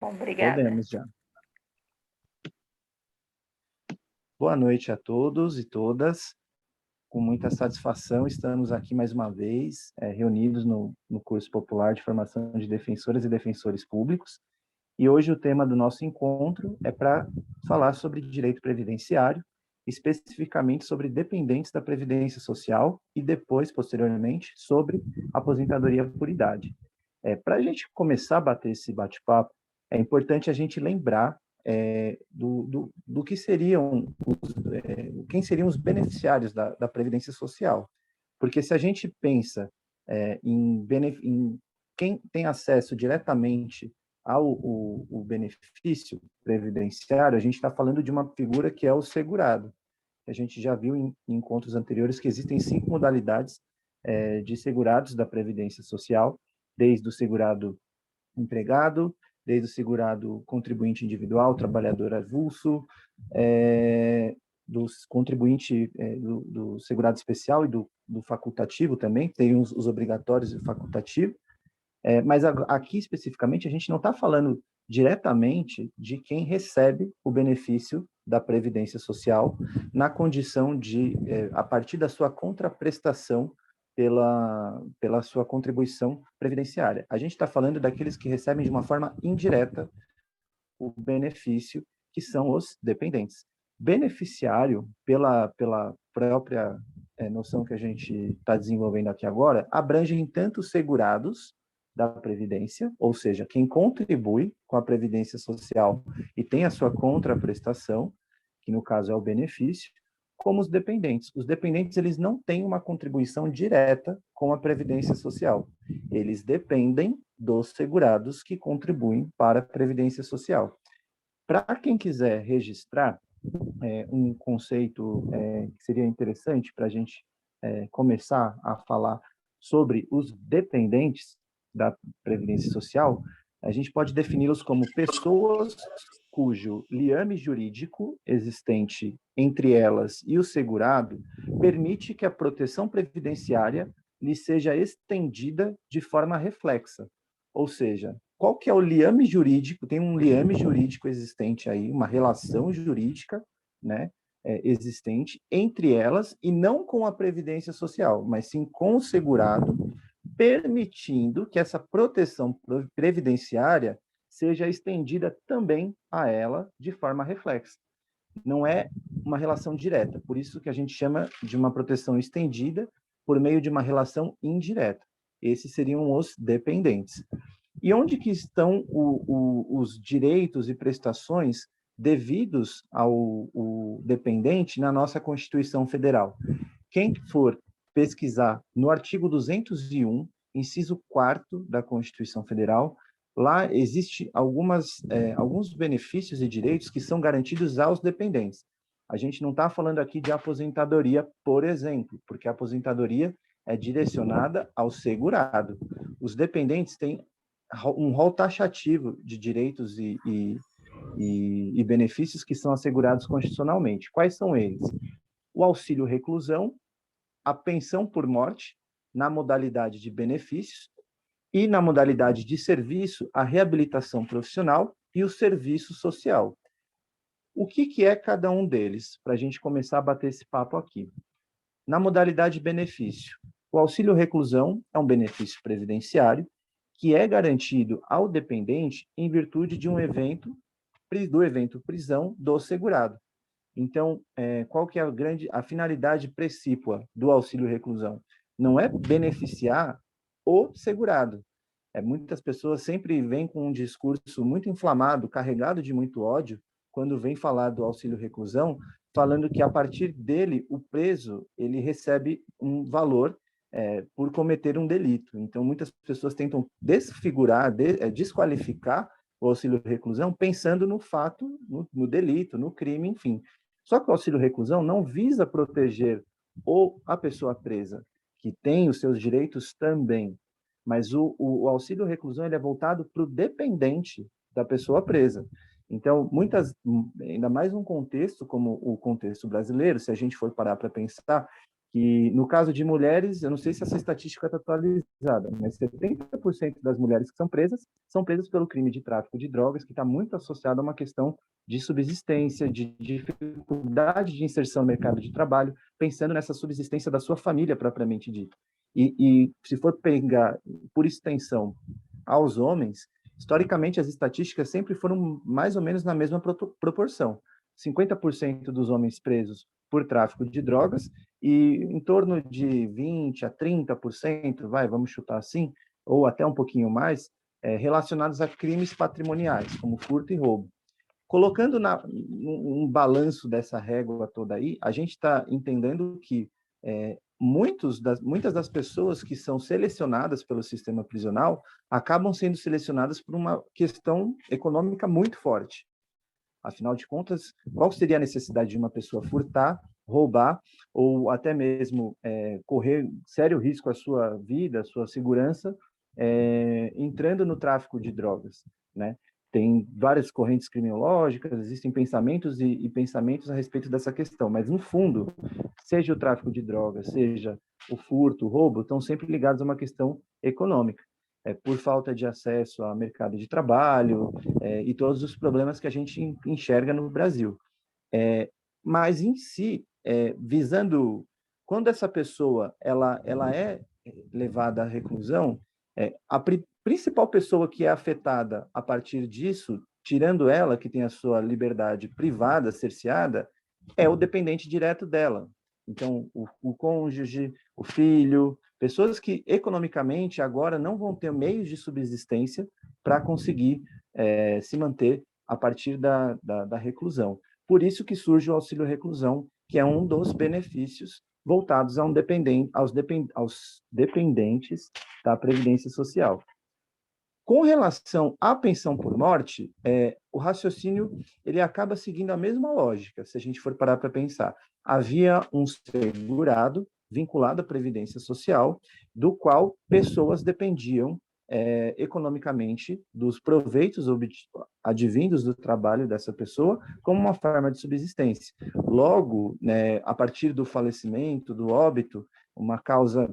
Obrigada. Podemos já. Boa noite a todos e todas. Com muita satisfação, estamos aqui mais uma vez, reunidos no curso popular de formação de defensoras e defensores públicos. E hoje o tema do nosso encontro é para falar sobre direito previdenciário, especificamente sobre dependentes da Previdência Social e depois, posteriormente, sobre aposentadoria por idade. Para a gente começar a bater esse bate-papo, é importante a gente lembrar do que seriam quem seriam os beneficiários da Previdência Social. Porque se a gente pensa em quem tem acesso diretamente ao o benefício previdenciário, a gente está falando de uma figura que é o segurado. A gente já viu em encontros anteriores que existem 5 modalidades de segurados da Previdência Social, desde o segurado empregado, desde o segurado contribuinte individual, trabalhador avulso, do contribuinte do segurado especial e do facultativo também, tem os obrigatórios e o facultativo, mas aqui especificamente a gente não está falando diretamente de quem recebe o benefício da Previdência Social na condição de, a partir da sua contraprestação pela sua contribuição previdenciária. A gente está falando daqueles que recebem de uma forma indireta o benefício, que são os dependentes. Beneficiário, pela própria noção que a gente está desenvolvendo aqui agora, abrange tanto os segurados da Previdência, ou seja, quem contribui com a Previdência Social e tem a sua contraprestação, que no caso é o benefício, como os dependentes. Os dependentes, eles não têm uma contribuição direta com a Previdência Social. Eles dependem dos segurados que contribuem para a Previdência Social. Para quem quiser registrar um conceito que seria interessante para a gente começar a falar sobre os dependentes da Previdência Social, a gente pode defini-los como pessoas cujo liame jurídico existente entre elas e o segurado permite que a proteção previdenciária lhe seja estendida de forma reflexa. Ou seja, qual que é o liame jurídico? Tem um liame jurídico existente aí, uma relação jurídica, né, existente entre elas e não com a Previdência Social, mas sim com o segurado, permitindo que essa proteção previdenciária seja estendida também a ela de forma reflexa. Não é uma relação direta, por isso que a gente chama de uma proteção estendida por meio de uma relação indireta. Esses seriam os dependentes. E onde que estão os direitos e prestações devidos ao dependente na nossa Constituição Federal? Quem for pesquisar no artigo 201, inciso 4º da Constituição Federal, lá existe alguns benefícios e direitos que são garantidos aos dependentes. A gente não está falando aqui de aposentadoria, por exemplo, porque a aposentadoria é direcionada ao segurado. Os dependentes têm um rol taxativo de direitos e benefícios que são assegurados constitucionalmente. Quais são eles? O auxílio reclusão, a pensão por morte, na modalidade de benefícios, e na modalidade de serviço, a reabilitação profissional e o serviço social. O que é cada um deles, para a gente começar a bater esse papo aqui? Na modalidade de benefício, o auxílio reclusão é um benefício previdenciário que é garantido ao dependente em virtude de do evento prisão do segurado. Então, qual que é a finalidade precípua do auxílio reclusão? Não é beneficiar o segurado. Muitas pessoas sempre vêm com um discurso muito inflamado, carregado de muito ódio, quando vem falar do auxílio reclusão, falando que a partir dele o preso ele recebe um valor por cometer um delito. Então, muitas pessoas tentam desfigurar, desqualificar o auxílio reclusão pensando no fato, no delito, no crime, enfim. Só que o auxílio reclusão não visa proteger a pessoa presa, que tem os seus direitos também, mas o auxílio reclusão ele é voltado para o dependente da pessoa presa. Então, ainda mais num contexto como o contexto brasileiro, se a gente for parar para pensar, que, no caso de mulheres, eu não sei se essa estatística está atualizada, mas 70% das mulheres que são presas pelo crime de tráfico de drogas, que está muito associado a uma questão de subsistência, de dificuldade de inserção no mercado de trabalho, pensando nessa subsistência da sua família propriamente dita. E se for pegar, por extensão, aos homens, historicamente as estatísticas sempre foram mais ou menos na mesma proporção. 50% dos homens presos por tráfico de drogas e em torno de 20 a 30%, vamos chutar assim, ou até um pouquinho mais, relacionados a crimes patrimoniais, como furto e roubo. Colocando um balanço dessa régua toda aí, a gente está entendendo que muitas das pessoas que são selecionadas pelo sistema prisional acabam sendo selecionadas por uma questão econômica muito forte. Afinal de contas, qual seria a necessidade de uma pessoa furtar, roubar, ou até mesmo correr sério risco à sua vida, à sua segurança, entrando no tráfico de drogas, né? Tem várias correntes criminológicas, existem pensamentos e pensamentos a respeito dessa questão, mas, no fundo, seja o tráfico de drogas, seja o furto, o roubo, estão sempre ligados a uma questão econômica. Por falta de acesso ao mercado de trabalho e todos os problemas que a gente enxerga no Brasil. Mas, em si, visando... Quando essa pessoa ela é levada à reclusão, a principal pessoa que é afetada a partir disso, tirando ela, que tem a sua liberdade privada, cerceada, é o dependente direto dela. Então, o cônjuge, o filho, pessoas que economicamente agora não vão ter meios de subsistência para conseguir se manter a partir da reclusão. Por isso que surge o auxílio reclusão, que é um dos benefícios voltados aos dependentes da Previdência Social. Com relação à pensão por morte, o raciocínio ele acaba seguindo a mesma lógica, se a gente for parar para pensar. Havia um segurado vinculado à Previdência Social, do qual pessoas dependiam economicamente dos proveitos advindos do trabalho dessa pessoa como uma forma de subsistência. Logo, né, a partir do falecimento, do óbito, uma causa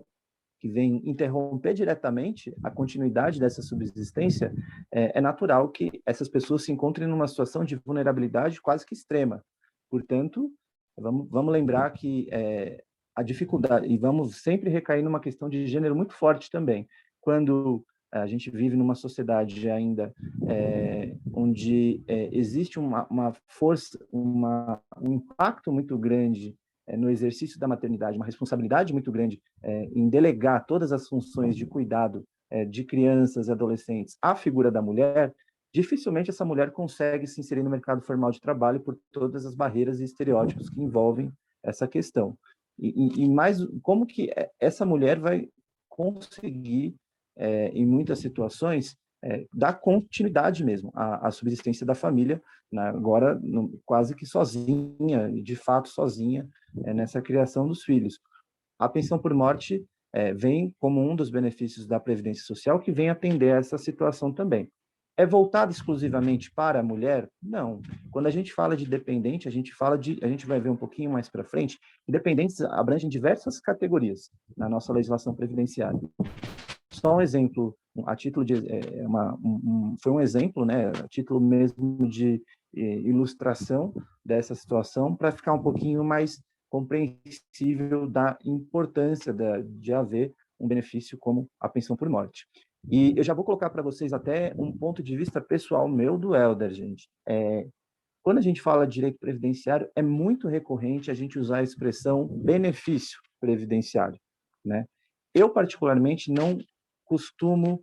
que vem interromper diretamente a continuidade dessa subsistência, é natural que essas pessoas se encontrem numa situação de vulnerabilidade quase que extrema. Portanto, vamos lembrar que a dificuldade, e vamos sempre recair numa questão de gênero muito forte também. Quando a gente vive numa sociedade ainda onde existe uma força, um impacto muito grande no exercício da maternidade, uma responsabilidade muito grande em delegar todas as funções de cuidado de crianças e adolescentes à figura da mulher, dificilmente essa mulher consegue se inserir no mercado formal de trabalho por todas as barreiras e estereótipos que envolvem essa questão. E mais, como que essa mulher vai conseguir, em muitas situações, dar continuidade mesmo à subsistência da família, né, agora quase que sozinha, de fato sozinha, nessa criação dos filhos. A pensão por morte vem como um dos benefícios da Previdência Social que vem atender a essa situação também. É voltado exclusivamente para a mulher? Não. Quando a gente fala de dependente, a gente vai ver um pouquinho mais para frente, dependentes abrangem diversas categorias na nossa legislação previdenciária. Só um exemplo, a título de foi um exemplo, né, a título mesmo de ilustração dessa situação, para ficar um pouquinho mais compreensível da importância de haver um benefício como a pensão por morte. E eu já vou colocar para vocês até um ponto de vista pessoal meu do Helder, gente. Quando a gente fala de direito previdenciário, é muito recorrente a gente usar a expressão benefício previdenciário, né? Eu, particularmente, não costumo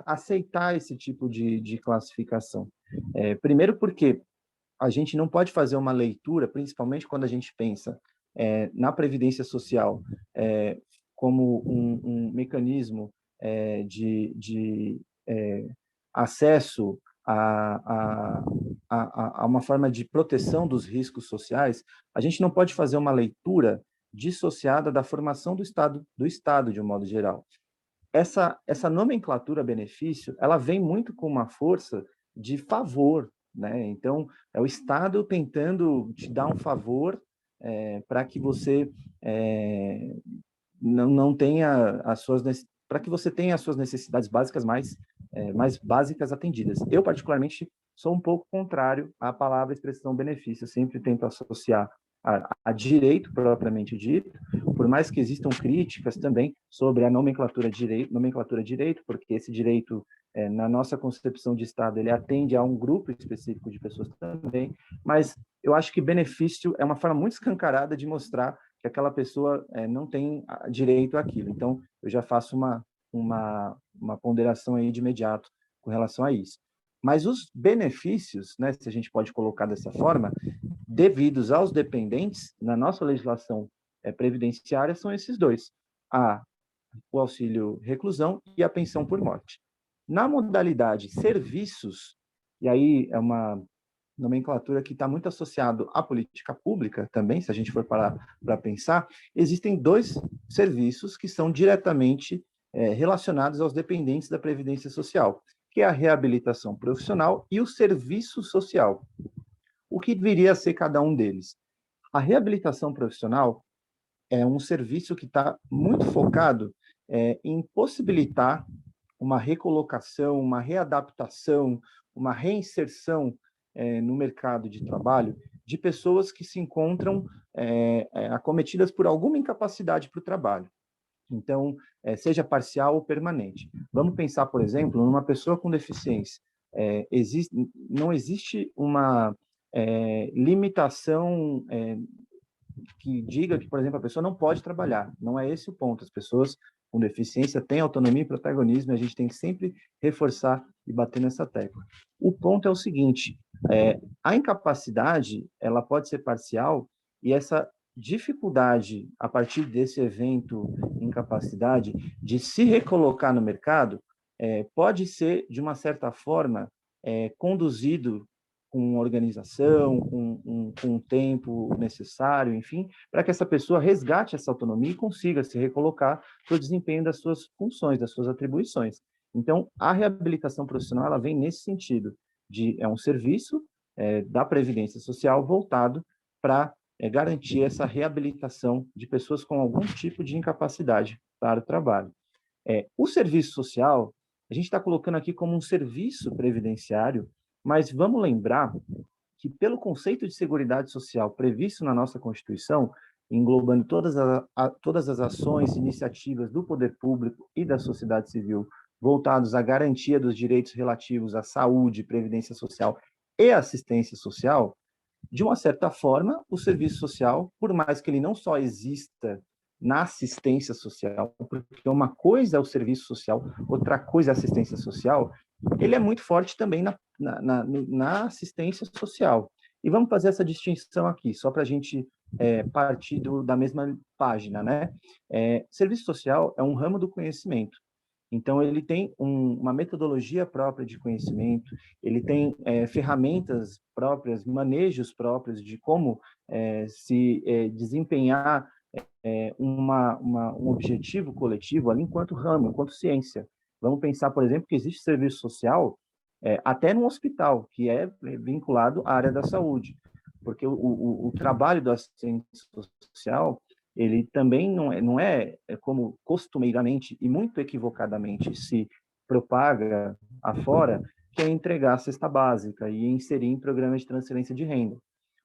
aceitar esse tipo de classificação. Primeiro porque a gente não pode fazer uma leitura, principalmente quando a gente pensa na Previdência Social como um mecanismo de acesso a uma forma de proteção dos riscos sociais, a gente não pode fazer uma leitura dissociada da formação do Estado de um modo geral. Essa nomenclatura benefício, ela vem muito com uma força de favor, né? Então, é o Estado tentando te dar um favor para que você não tenha para que você tenha as suas necessidades básicas mais básicas atendidas. Eu, particularmente, sou um pouco contrário à palavra expressão benefício. Eu sempre tento associar a direito propriamente dito, por mais que existam críticas também sobre a nomenclatura direito, porque esse direito, na nossa concepção de Estado, ele atende a um grupo específico de pessoas também, mas eu acho que benefício é uma forma muito escancarada de mostrar que aquela pessoa não tem direito àquilo. Então, eu já faço uma ponderação aí de imediato com relação a isso. Mas os benefícios, né, se a gente pode colocar dessa forma, devidos aos dependentes, na nossa legislação previdenciária, são esses dois: o auxílio reclusão e a pensão por morte. Na modalidade serviços, e aí é uma nomenclatura que está muito associado à política pública também, se a gente for parar para pensar, existem dois serviços que são diretamente relacionados aos dependentes da Previdência Social, que é a reabilitação profissional e o serviço social. O que viria a ser cada um deles? A reabilitação profissional é um serviço que está muito focado em possibilitar uma recolocação, uma readaptação, uma reinserção no mercado de trabalho de pessoas que se encontram acometidas por alguma incapacidade para o trabalho. Então, seja parcial ou permanente. Vamos pensar, por exemplo, numa pessoa com deficiência. Não existe uma limitação que diga que, por exemplo, a pessoa não pode trabalhar. Não é esse o ponto. As pessoas com deficiência têm autonomia e protagonismo, e a gente tem que sempre reforçar e bater nessa tecla. O ponto é o seguinte: a incapacidade ela pode ser parcial, e essa dificuldade, a partir desse evento incapacidade, de se recolocar no mercado, pode ser, de uma certa forma, conduzido com organização, com o tempo necessário, enfim, para que essa pessoa resgate essa autonomia e consiga se recolocar para o desempenho das suas funções, das suas atribuições. Então, a reabilitação profissional ela vem nesse sentido, é um serviço da Previdência Social voltado para garantir essa reabilitação de pessoas com algum tipo de incapacidade para o trabalho. O serviço social, a gente está colocando aqui como um serviço previdenciário, mas vamos lembrar que, pelo conceito de seguridade social previsto na nossa Constituição, englobando todas as ações, iniciativas do poder público e da sociedade civil voltados à garantia dos direitos relativos à saúde, previdência social e assistência social, de uma certa forma, o serviço social, por mais que ele não só exista na assistência social, porque uma coisa é o serviço social, outra coisa é a assistência social, ele é muito forte também na assistência social. E vamos fazer essa distinção aqui, só para a gente partir da mesma página, né? Serviço social é um ramo do conhecimento. Então, ele tem uma metodologia própria de conhecimento, ele tem ferramentas próprias, manejos próprios de como se desempenhar um objetivo coletivo ali enquanto ramo, enquanto ciência. Vamos pensar, por exemplo, que existe serviço social até no hospital, que é vinculado à área da saúde, porque o trabalho da assistência social ele também não é como costumeiramente e muito equivocadamente se propaga afora, que é entregar a cesta básica e inserir em programas de transferência de renda.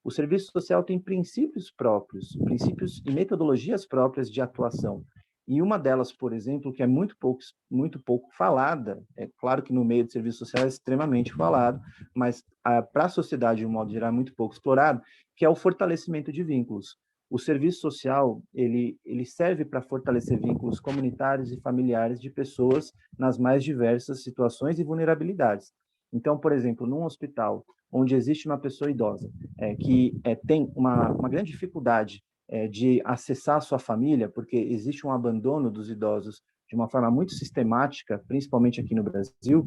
O serviço social tem princípios próprios, princípios e metodologias próprias de atuação. E uma delas, por exemplo, que é muito pouco falada, é claro que no meio do serviço social é extremamente falado, mas para a sociedade, de um modo geral, é muito pouco explorado, que é o fortalecimento de vínculos. O serviço social, ele serve para fortalecer vínculos comunitários e familiares de pessoas nas mais diversas situações e vulnerabilidades. Então, por exemplo, num hospital onde existe uma pessoa idosa que tem uma grande dificuldade de acessar a sua família, porque existe um abandono dos idosos de uma forma muito sistemática, principalmente aqui no Brasil,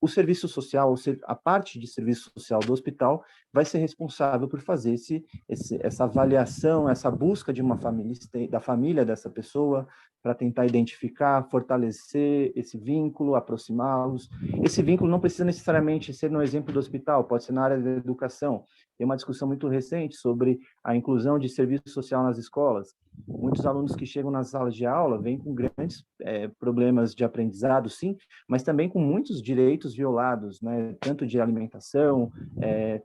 o serviço social, a parte de serviço social do hospital vai ser responsável por fazer essa avaliação, essa busca de uma família, da família dessa pessoa, para tentar identificar, fortalecer esse vínculo, aproximá-los. Esse vínculo não precisa necessariamente ser no exemplo do hospital, pode ser na área da educação. Tem uma discussão muito recente sobre a inclusão de serviço social nas escolas. Muitos alunos que chegam nas salas de aula vêm com grandes problemas de aprendizado, sim, mas também com muitos direitos violados, né? Tanto de alimentação,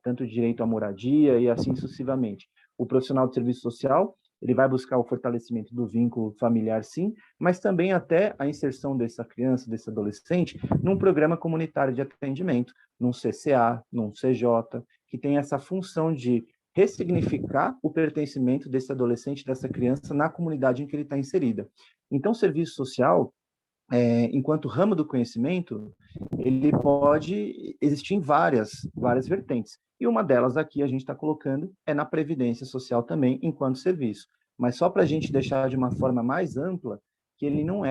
tanto de direito à moradia e assim sucessivamente. O profissional de serviço social, ele vai buscar o fortalecimento do vínculo familiar, sim, mas também até a inserção dessa criança, desse adolescente, num programa comunitário de atendimento, num CCA, num CJ, que tem essa função de ressignificar o pertencimento desse adolescente, dessa criança, na comunidade em que ele está inserida. Então, o serviço social, enquanto ramo do conhecimento, ele pode existir em várias vertentes. E uma delas aqui a gente está colocando é na previdência social também, enquanto serviço. Mas só para a gente deixar de uma forma mais ampla, que ele não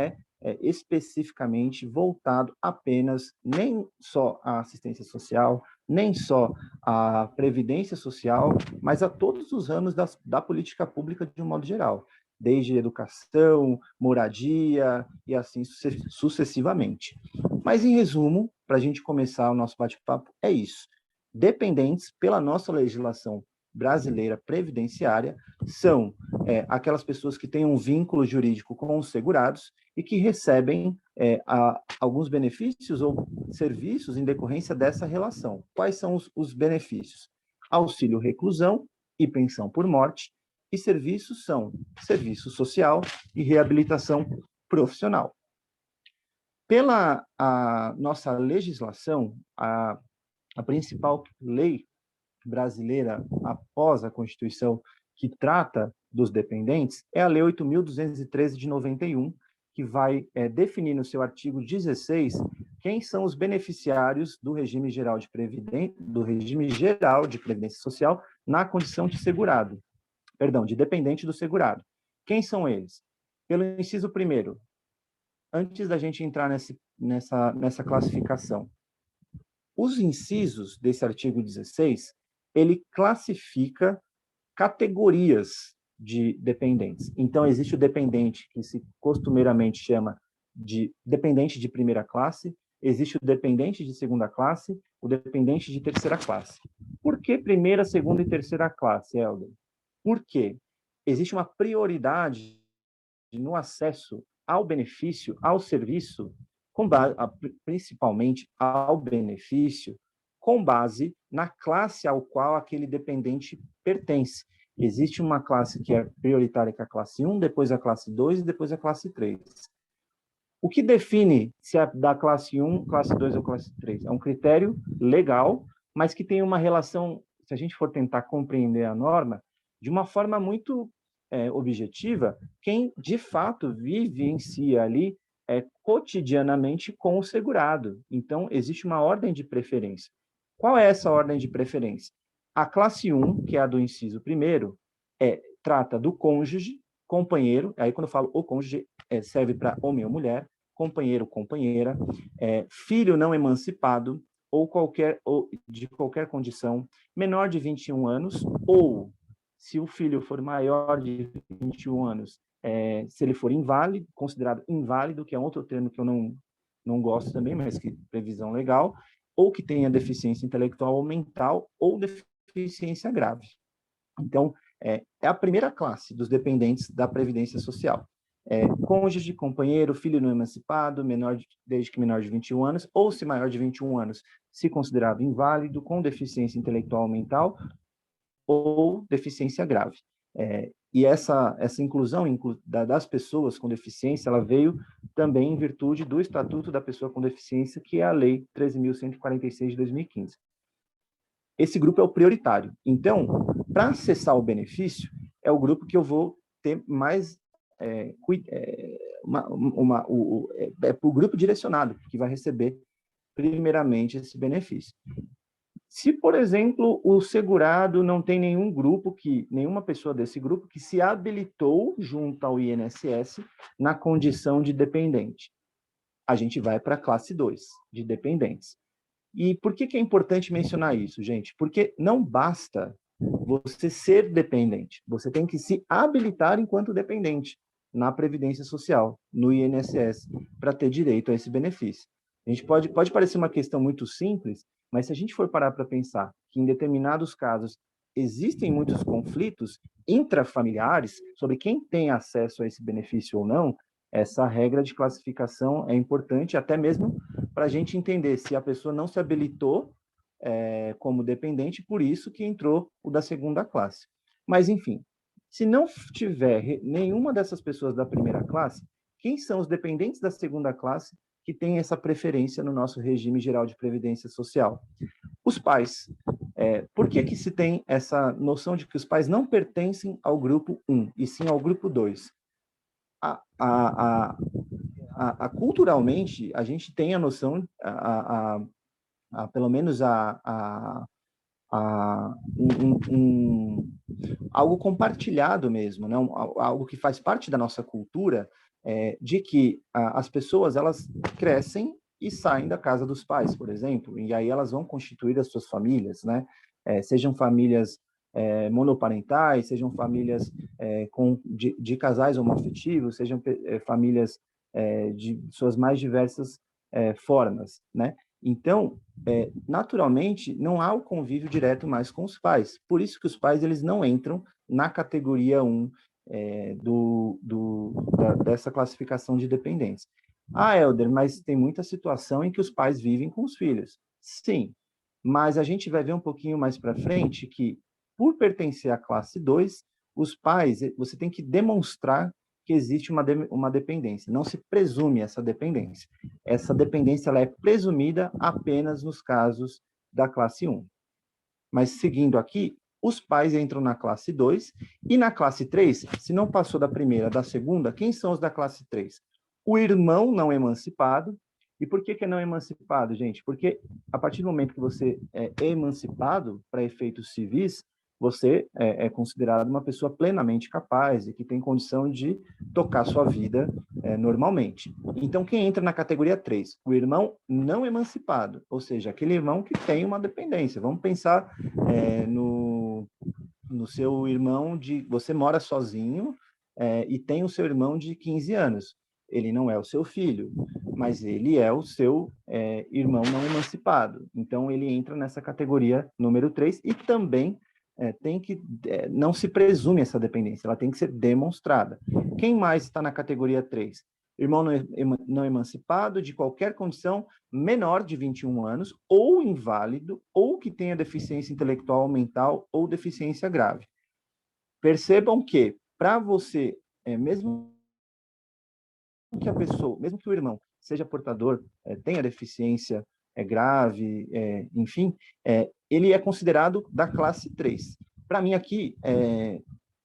especificamente voltado apenas nem só à assistência social, nem só à previdência social, mas a todos os ramos da política pública de um modo geral, desde educação, moradia e assim sucessivamente. Mas, em resumo, para a gente começar o nosso bate-papo, é isso. Dependentes, pela nossa legislação brasileira previdenciária, são aquelas pessoas que têm um vínculo jurídico com os segurados e que recebem alguns benefícios ou serviços em decorrência dessa relação. Quais são os benefícios? Auxílio reclusão e pensão por morte, e serviços são serviço social e reabilitação profissional. Pela a nossa legislação, a principal lei brasileira após a Constituição que trata dos dependentes é a Lei 8.213 de 91, que vai definir no seu artigo 16 quem são os beneficiários do regime geral de previdência social na condição de segurado, perdão, de dependente do segurado. Quem são eles? Pelo inciso primeiro, antes da gente entrar nessa classificação, os incisos desse artigo 16, ele classifica categorias de dependentes. Então, existe o dependente, que se costumeiramente chama de dependente de primeira classe, existe o dependente de segunda classe, o dependente de terceira classe. Por que primeira, segunda e terceira classe, Helder? Porque existe uma prioridade no acesso ao benefício, ao serviço, principalmente ao benefício, com base na classe ao qual aquele dependente pertence. Existe uma classe que é prioritária, que é a classe 1, depois a classe 2 e depois a classe 3. O que define se é da classe 1, classe 2 ou classe 3? É um critério legal, mas que tem uma relação, se a gente for tentar compreender a norma, de uma forma muito objetiva, quem de fato vivencia ali cotidianamente com o segurado. Então, existe uma ordem de preferência. Qual é essa ordem de preferência? A classe 1, que é a do inciso primeiro, trata do cônjuge, companheiro, aí quando eu falo o cônjuge, serve para homem ou mulher, companheiro, companheira, filho não emancipado, ou de qualquer condição, menor de 21 anos, ou, se o filho for maior de 21 anos, se ele for inválido, considerado inválido, que é outro termo que eu não gosto também, mas que previsão legal, ou que tenha deficiência intelectual ou mental, ou deficiência grave. Então, é a primeira classe dos dependentes da Previdência Social. Cônjuge, companheiro, filho não emancipado, desde que menor de 21 anos, ou se maior de 21 anos, se considerado inválido, com deficiência intelectual ou mental, ou deficiência grave. E essa inclusão das pessoas com deficiência, ela veio também em virtude do Estatuto da Pessoa com Deficiência, que é a Lei 13.146 de 2015. Esse grupo é o prioritário. Então, para acessar o benefício, é o grupo que eu vou ter mais o grupo direcionado, que vai receber primeiramente esse benefício. Se, por exemplo, o segurado não tem nenhuma pessoa desse grupo que se habilitou junto ao INSS na condição de dependente, a gente vai para a classe 2 de dependentes. E por que é importante mencionar isso, gente? Porque não basta você ser dependente, você tem que se habilitar enquanto dependente na Previdência Social, no INSS, para ter direito a esse benefício. A gente pode parecer uma questão muito simples, mas se a gente for parar para pensar que em determinados casos existem muitos conflitos intrafamiliares sobre quem tem acesso a esse benefício ou não, essa regra de classificação é importante até mesmo para a gente entender se a pessoa não se habilitou como dependente, por isso que entrou o da segunda classe. Mas, enfim, se não tiver nenhuma dessas pessoas da primeira classe, quem são os dependentes da segunda classe que têm essa preferência no nosso regime geral de previdência social? Os pais. Por que se tem essa noção de que os pais não pertencem ao grupo 1, e sim ao grupo 2? Culturalmente, a gente tem a noção, pelo menos algo compartilhado mesmo, né? Algo que faz parte da nossa cultura, de que as pessoas elas crescem e saem da casa dos pais, por exemplo, e aí elas vão constituir as suas famílias, né? Sejam famílias monoparentais, sejam famílias de casais homoafetivos, sejam famílias de suas mais diversas formas, né? Então, naturalmente, não há o convívio direto mais com os pais. Por isso que os pais eles não entram na categoria 1 dessa classificação de dependência. Ah, Helder, mas tem muita situação em que os pais vivem com os filhos. Sim, mas a gente vai ver um pouquinho mais para frente que, por pertencer à classe 2, os pais, você tem que demonstrar que existe uma dependência. Não se presume essa dependência. Essa dependência ela é presumida apenas nos casos da classe 1. Mas, seguindo aqui, os pais entram na classe 2, e na classe 3, se não passou da primeira, da segunda, quem são os da classe 3? O irmão não emancipado. E por que é não emancipado, gente? Porque a partir do momento que você é emancipado para efeitos civis, você é considerado uma pessoa plenamente capaz e que tem condição de tocar sua vida normalmente. Então, quem entra na categoria 3? O irmão não emancipado, ou seja, aquele irmão que tem uma dependência. Vamos pensar no seu irmão de... Você mora sozinho e tem o seu irmão de 15 anos. Ele não é o seu filho, mas ele é o seu irmão não emancipado. Então, ele entra nessa categoria número 3 e também não se presume essa dependência, ela tem que ser demonstrada. Quem mais está na categoria 3? Irmão não emancipado, de qualquer condição, menor de 21 anos, ou inválido, ou que tenha deficiência intelectual ou mental, ou deficiência grave. Percebam que, para você, mesmo que a pessoa, mesmo que o irmão seja portador, tenha deficiência grave, enfim, ele é considerado da classe 3. Para mim aqui,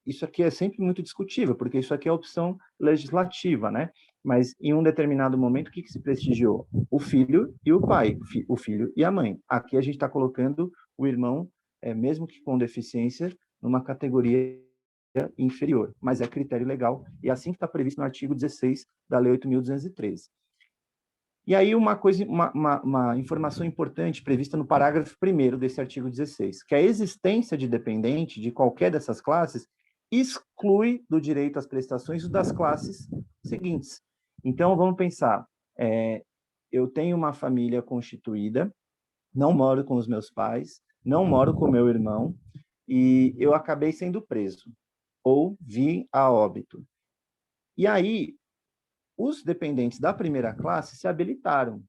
isso aqui é sempre muito discutível, porque isso aqui é opção legislativa, né? Mas em um determinado momento, o que se prestigiou? O filho e o pai, o filho e a mãe. Aqui a gente está colocando o irmão, mesmo que com deficiência, numa categoria inferior, mas é critério legal, e é assim que está previsto no artigo 16 da Lei 8.213. E aí uma informação importante prevista no parágrafo 1º desse artigo 16, que a existência de dependente de qualquer dessas classes exclui do direito às prestações das classes seguintes. Então, vamos pensar, eu tenho uma família constituída, não moro com os meus pais, não moro com meu irmão, e eu acabei sendo preso, ou vim a óbito. E aí, os dependentes da primeira classe se habilitaram.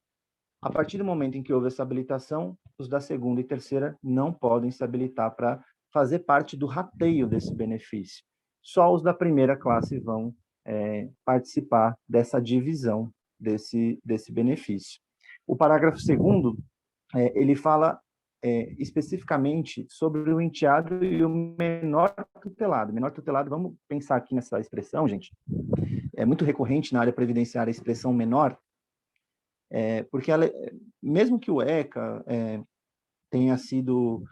A partir do momento em que houve essa habilitação, os da segunda e terceira não podem se habilitar para fazer parte do rateio desse benefício. Só os da primeira classe vão participar dessa divisão desse benefício. O parágrafo 2º, ele fala especificamente sobre o enteado e o menor tutelado. Menor tutelado, vamos pensar aqui nessa expressão, gente. É muito recorrente na área previdenciária a expressão menor, porque ela, mesmo que o ECA tenha sido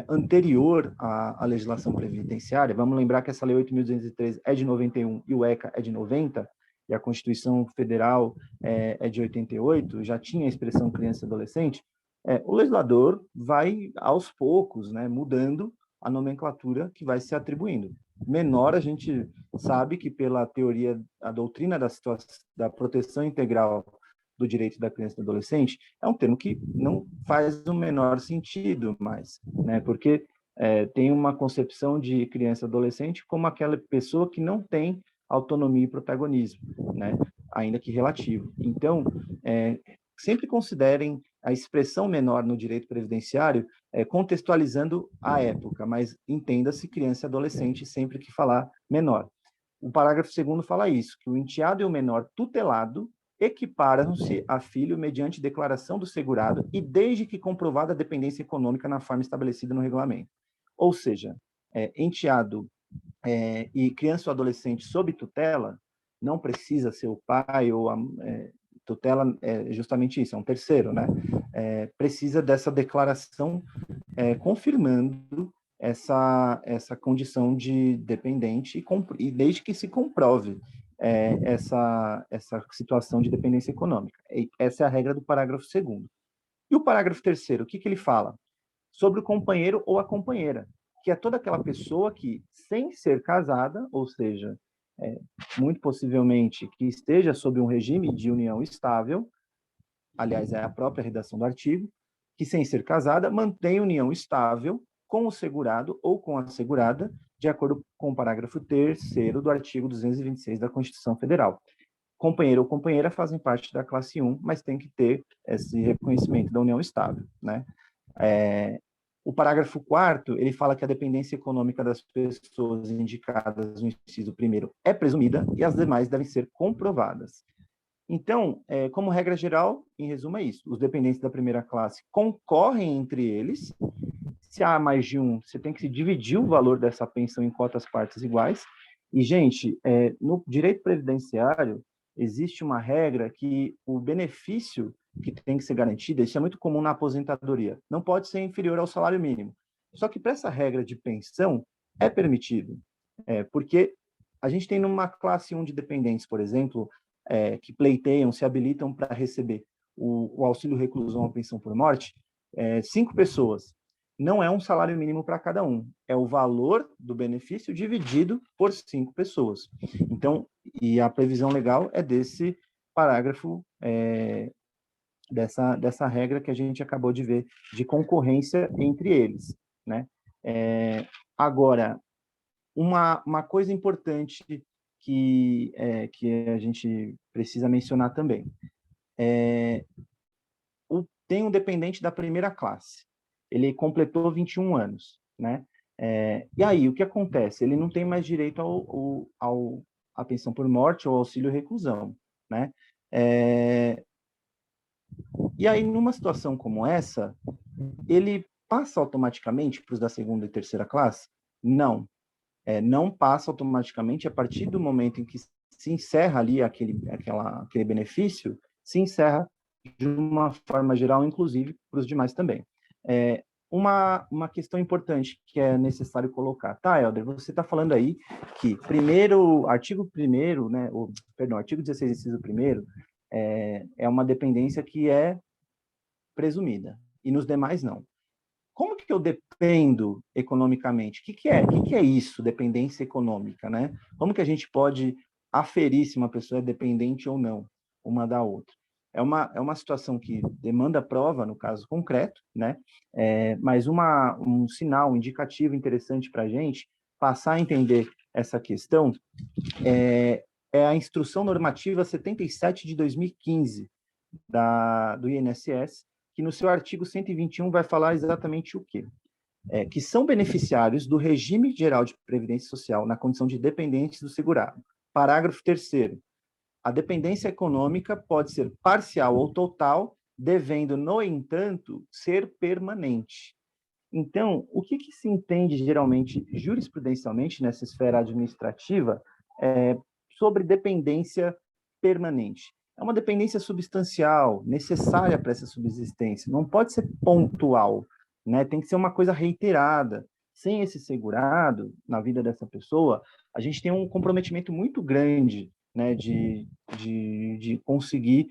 anterior à legislação previdenciária, vamos lembrar que essa Lei 8.213 é de 91 e o ECA é de 90, e a Constituição Federal é de 88, já tinha a expressão criança e adolescente, O legislador vai, aos poucos, né, mudando a nomenclatura que vai se atribuindo. Menor, a gente sabe que pela teoria, a doutrina da proteção integral do direito da criança e do adolescente, é um termo que não faz o menor sentido mais, né? Porque tem uma concepção de criança e adolescente como aquela pessoa que não tem autonomia e protagonismo, né? Ainda que relativo. Então, sempre considerem a expressão menor no direito previdenciário contextualizando a época, mas entenda-se criança e adolescente sempre que falar menor. O parágrafo 2º fala isso, que o enteado e o menor tutelado equiparam-se a filho mediante declaração do segurado e desde que comprovada a dependência econômica na forma estabelecida no regulamento. Ou seja, enteado e criança ou adolescente sob tutela, não precisa ser o pai ou a tutela, é justamente isso, é um terceiro, né? Precisa dessa declaração confirmando essa condição de dependente e desde que se comprove essa situação de dependência econômica. Essa é a regra do parágrafo 2º. E o parágrafo 3º, o que ele fala? Sobre o companheiro ou a companheira, que é toda aquela pessoa que, sem ser casada, ou seja, muito possivelmente que esteja sob um regime de união estável, aliás, é a própria redação do artigo, que, sem ser casada, mantém união estável com o segurado ou com a segurada, de acordo com o parágrafo 3º do artigo 226 da Constituição Federal. Companheiro ou companheira fazem parte da classe 1, mas tem que ter esse reconhecimento da união estável, né? O parágrafo 4º, ele fala que a dependência econômica das pessoas indicadas no inciso 1º é presumida e as demais devem ser comprovadas. Então, como regra geral, em resumo é isso, os dependentes da primeira classe concorrem entre eles, se há mais de um, você tem que se dividir o valor dessa pensão em cotas partes iguais, e, gente, no direito previdenciário, existe uma regra que o benefício que tem que ser garantido, isso é muito comum na aposentadoria, não pode ser inferior ao salário mínimo. Só que para essa regra de pensão, é permitido, porque a gente tem numa classe 1 de dependentes, por exemplo, que pleiteiam, se habilitam para receber o auxílio reclusão ou pensão por morte, 5 pessoas. Não é um salário mínimo para cada um, é o valor do benefício dividido por 5 pessoas. Então, e a previsão legal é desse parágrafo, dessa regra que a gente acabou de ver, de concorrência entre eles, né? Agora, uma coisa importante que a gente precisa mencionar também. Tem um dependente da primeira classe. Ele completou 21 anos, né? E aí, o que acontece? Ele não tem mais direito à pensão por morte ou auxílio reclusão, né? E aí, numa situação como essa, ele passa automaticamente para os da segunda e terceira classe? Não. Não passa automaticamente a partir do momento em que se encerra ali aquele benefício, se encerra de uma forma geral, inclusive para os demais também. Uma questão importante que é necessário colocar. Tá, Helder, você está falando aí que artigo 1º, né, artigo 16, inciso 1º, é uma dependência que é presumida, e nos demais não. Como que eu dependo economicamente? O que é isso, dependência econômica, né? Como que a gente pode aferir se uma pessoa é dependente ou não, uma da outra? É uma situação que demanda prova, no caso concreto, né? Mas um sinal, um indicativo interessante para a gente passar a entender essa questão é a Instrução Normativa 77 de 2015 do INSS, que no seu artigo 121 vai falar exatamente o quê? Que são beneficiários do regime geral de previdência social na condição de dependentes do segurado. Parágrafo 3º. A dependência econômica pode ser parcial ou total, devendo, no entanto, ser permanente. Então, o que se entende geralmente, jurisprudencialmente, nessa esfera administrativa, sobre dependência permanente? É uma dependência substancial, necessária para essa subsistência, não pode ser pontual, né? Tem que ser uma coisa reiterada. Sem esse segurado na vida dessa pessoa, a gente tem um comprometimento muito grande, né, de conseguir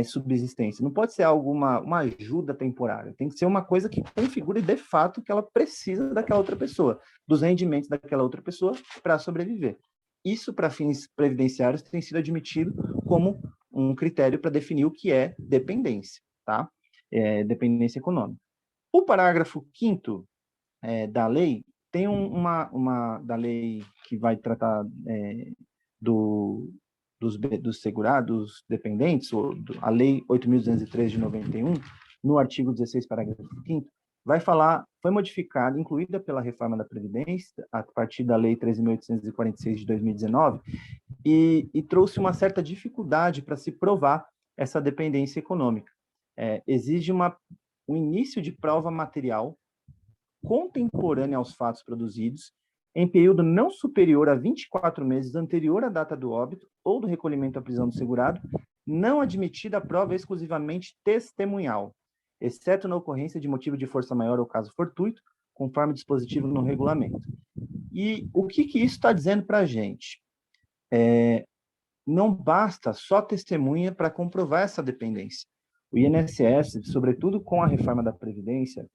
subsistência. Não pode ser uma ajuda temporária. Tem que ser uma coisa que configure de fato que ela precisa daquela outra pessoa, dos rendimentos daquela outra pessoa para sobreviver. Isso, para fins previdenciários, tem sido admitido como um critério para definir o que é dependência, tá? Dependência econômica. O parágrafo 5º da lei tem da lei que vai tratar dos segurados dependentes, a Lei 8.203 de 91, no artigo 16, parágrafo 5º, vai falar, foi modificada, incluída pela reforma da Previdência, a partir da Lei 13.846 de 2019, e trouxe uma certa dificuldade para se provar essa dependência econômica. Exige um início de prova material contemporânea aos fatos produzidos, em período não superior a 24 meses anterior à data do óbito ou do recolhimento à prisão do segurado, não admitida a prova exclusivamente testemunhal, exceto na ocorrência de motivo de força maior ou caso fortuito, conforme dispositivo no regulamento. E o que isso está dizendo para a gente? Não basta só testemunha para comprovar essa dependência. O INSS, sobretudo com a reforma da Previdência,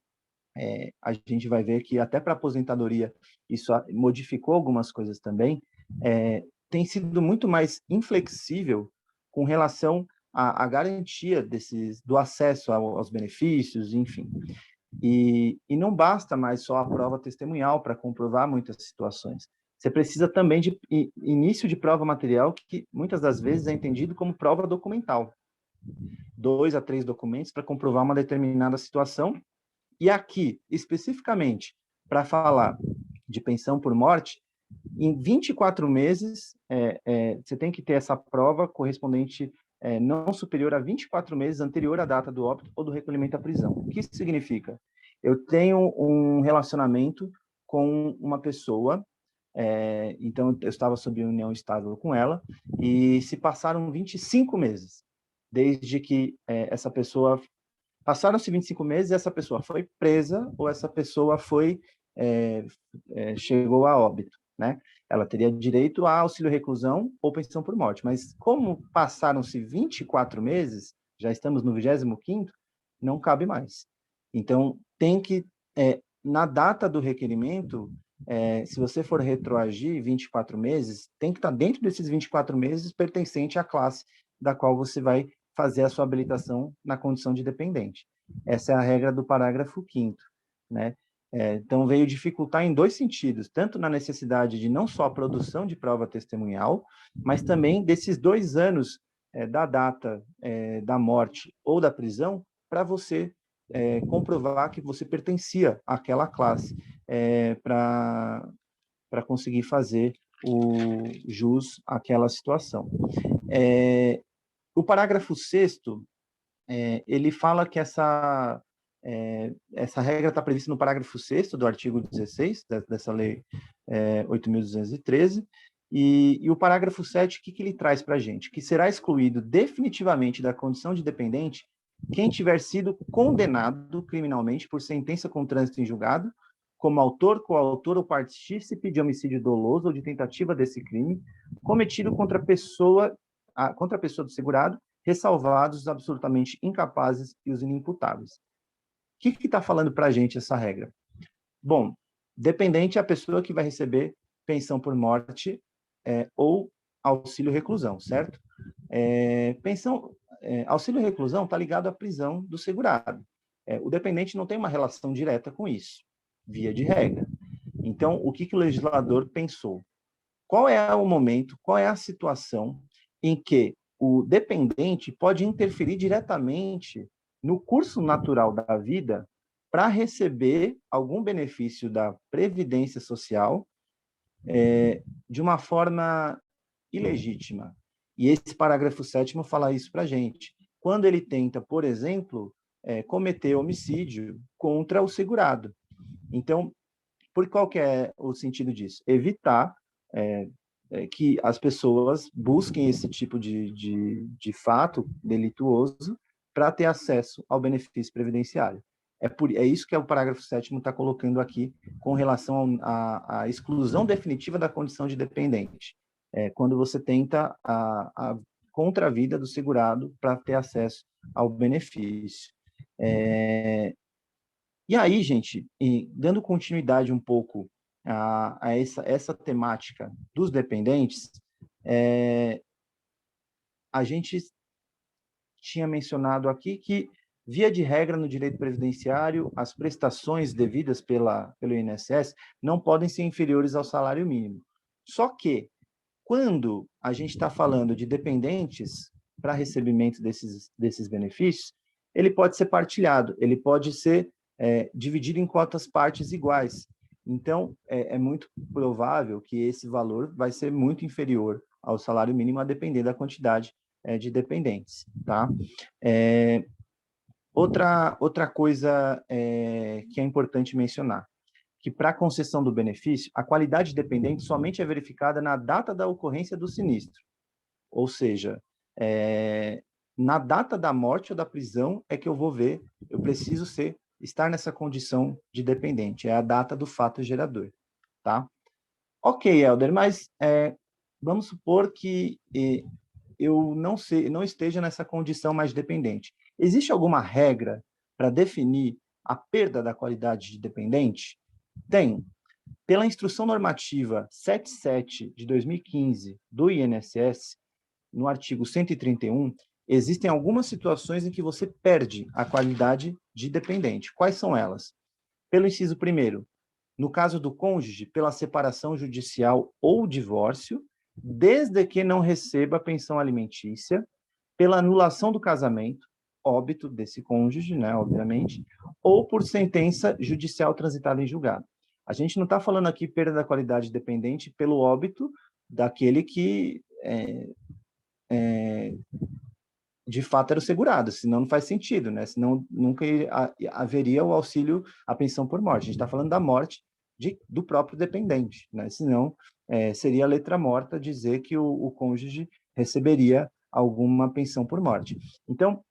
a gente vai ver que até para a aposentadoria isso modificou algumas coisas também, tem sido muito mais inflexível com relação à garantia do acesso aos benefícios, enfim. E não basta mais só a prova testemunhal para comprovar muitas situações. Você precisa também de início de prova material, que muitas das vezes é entendido como prova documental. 2 a 3 documentos para comprovar uma determinada situação. E aqui, especificamente, para falar de pensão por morte, em 24 meses, você tem que ter essa prova correspondente não superior a 24 meses anterior à data do óbito ou do recolhimento à prisão. O que isso significa? Eu tenho um relacionamento com uma pessoa, então eu estava sob união estável com ela, e se passaram 25 meses, desde que essa pessoa... Passaram-se 25 meses e essa pessoa foi presa ou essa pessoa chegou a óbito, né? Ela teria direito a auxílio-reclusão ou pensão por morte. Mas como passaram-se 24 meses, já estamos no 25º, não cabe mais. Então, tem que, na data do requerimento, se você for retroagir 24 meses, tem que estar dentro desses 24 meses pertencente à classe da qual você vai fazer a sua habilitação na condição de dependente. Essa é a regra do parágrafo 5º, né? Então, veio dificultar em 2 sentidos, tanto na necessidade de não só a produção de prova testemunhal, mas também desses 2 anos da data da morte ou da prisão, para você comprovar que você pertencia àquela classe, para conseguir fazer o jus àquela situação. O parágrafo 6º, ele fala que essa regra está prevista no parágrafo 6º do artigo 16 dessa lei 8.213, e o parágrafo 7, o que ele traz para a gente? Que será excluído definitivamente da condição de dependente quem tiver sido condenado criminalmente por sentença com trânsito em julgado, como autor, coautor ou partícipe de homicídio doloso ou de tentativa desse crime, cometido contra a pessoa do segurado, ressalvados os absolutamente incapazes e os inimputáveis. O que está falando para a gente essa regra? Bom, dependente é a pessoa que vai receber pensão por morte ou auxílio-reclusão, certo? Auxílio-reclusão está ligado à prisão do segurado. O dependente não tem uma relação direta com isso, via de regra. Então, o que o legislador pensou? Qual é o momento, qual é a situação em que o dependente pode interferir diretamente no curso natural da vida para receber algum benefício da Previdência Social de uma forma ilegítima? E esse parágrafo 7º fala isso para a gente. Quando ele tenta, por exemplo, cometer homicídio contra o segurado. Então, qual que é o sentido disso? Evitar que as pessoas busquem esse tipo de fato delituoso para ter acesso ao benefício previdenciário. É isso que o parágrafo 7º está colocando aqui com relação à exclusão definitiva da condição de dependente. Quando você tenta contra a vida do segurado para ter acesso ao benefício. E aí, gente, dando continuidade um pouco a essa temática dos dependentes, a gente tinha mencionado aqui que, via de regra, no direito previdenciário, as prestações devidas pelo INSS não podem ser inferiores ao salário mínimo. Só que, quando a gente está falando de dependentes para recebimento desses benefícios, ele pode ser partilhado, ele pode ser dividido em quantas partes iguais. Então, é muito provável que esse valor vai ser muito inferior ao salário mínimo, a depender da quantidade de dependentes, tá? Outra coisa que é importante mencionar, que para a concessão do benefício, a qualidade dependente somente é verificada na data da ocorrência do sinistro. Ou seja, na data da morte ou da prisão é que eu vou ver, eu preciso estar nessa condição de dependente, é a data do fato gerador, tá? Ok, Helder, mas vamos supor que eu não esteja nessa condição mais dependente. Existe alguma regra para definir a perda da qualidade de dependente? Tem. Pela Instrução Normativa 77 de 2015 do INSS, no artigo 131, existem algumas situações em que você perde a qualidade de dependente. Quais são elas? Pelo inciso 1º, no caso do cônjuge, pela separação judicial ou divórcio, desde que não receba pensão alimentícia, pela anulação do casamento, óbito desse cônjuge, né, obviamente, ou por sentença judicial transitada em julgado. A gente não está falando aqui perda da qualidade dependente pelo óbito daquele que de fato era o segurado, senão não faz sentido, né? Senão nunca haveria o auxílio à pensão por morte. A gente está falando da morte do próprio dependente, né? Senão seria letra morta dizer que o cônjuge receberia alguma pensão por morte. Então,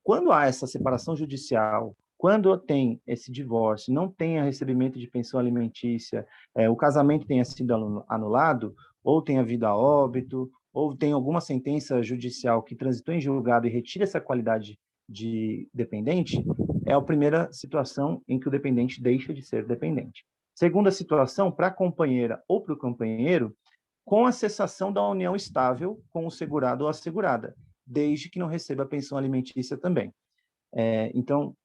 quando há essa separação judicial, quando tem esse divórcio, não tenha recebimento de pensão alimentícia, o casamento tenha sido anulado, ou tenha havido a óbito, ou tem alguma sentença judicial que transitou em julgado e retira essa qualidade de dependente, é a primeira situação em que o dependente deixa de ser dependente. Segunda situação, para a companheira ou para o companheiro, com a cessação da união estável com o segurado ou a segurada, desde que não receba a pensão alimentícia também. Então,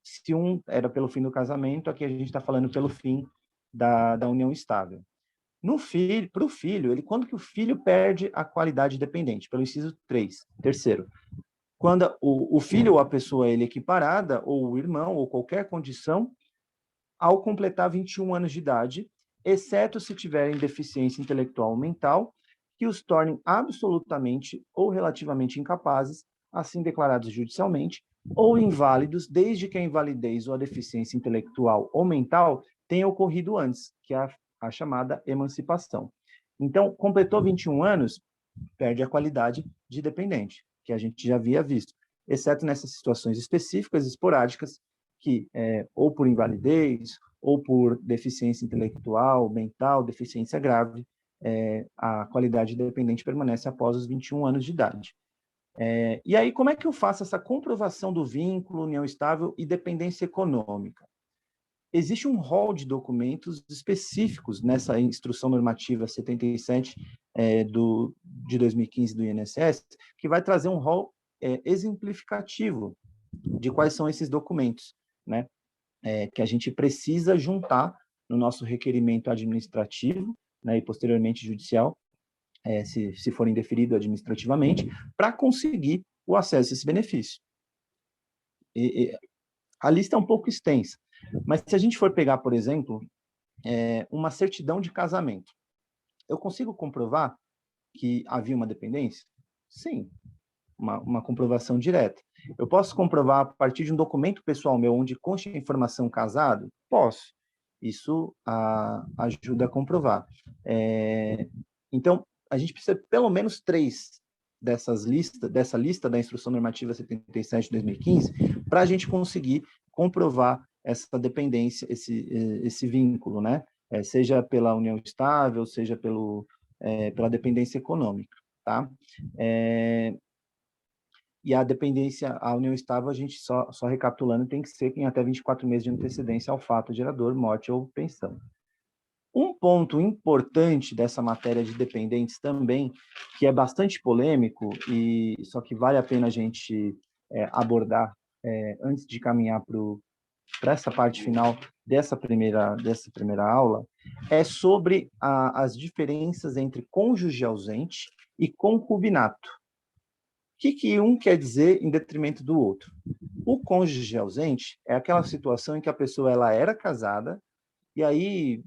se um era pelo fim do casamento, aqui a gente está falando pelo fim da união estável. Para o filho, quando que o filho perde a qualidade dependente? Pelo inciso 3. Terceiro, quando o filho ou a pessoa ele é equiparada, ou o irmão, ou qualquer condição, ao completar 21 anos de idade, exceto se tiverem deficiência intelectual ou mental, que os tornem absolutamente ou relativamente incapazes, assim declarados judicialmente, ou inválidos, desde que a invalidez ou a deficiência intelectual ou mental tenha ocorrido antes, que é a chamada emancipação. Então, completou 21 anos, perde a qualidade de dependente, que a gente já havia visto, exceto nessas situações específicas, esporádicas, que ou por invalidez, ou por deficiência intelectual, mental, deficiência grave, a qualidade dependente permanece após os 21 anos de idade. E aí, como é que eu faço essa comprovação do vínculo, união estável e dependência econômica? Existe um rol de documentos específicos nessa Instrução Normativa 77 de 2015 do INSS, que vai trazer um rol exemplificativo de quais são esses documentos, né? Que a gente precisa juntar no nosso requerimento administrativo, né, e posteriormente judicial, se for indeferido administrativamente, para conseguir o acesso a esse benefício. A lista é um pouco extensa, mas se a gente for pegar, por exemplo, uma certidão de casamento, eu consigo comprovar que havia uma dependência? Sim, uma comprovação direta. Eu posso comprovar a partir de um documento pessoal meu, onde consta a informação casado? Posso. Isso ajuda a comprovar. Então, a gente precisa de pelo menos 3 dessa lista da Instrução Normativa 77 de 2015, para a gente conseguir comprovar essa dependência, esse vínculo, né? Seja pela união estável, seja pela dependência econômica. tá? E a dependência, a união estável, a gente só recapitulando, tem que ser em até 24 meses de antecedência ao fato gerador, morte ou pensão. Um ponto importante dessa matéria de dependentes também, que é bastante polêmico, e só que vale a pena a gente abordar antes de caminhar para essa parte final dessa primeira aula, é sobre as diferenças entre cônjuge ausente e concubinato. O que um quer dizer em detrimento do outro? O cônjuge ausente é aquela situação em que a pessoa ela era casada e aí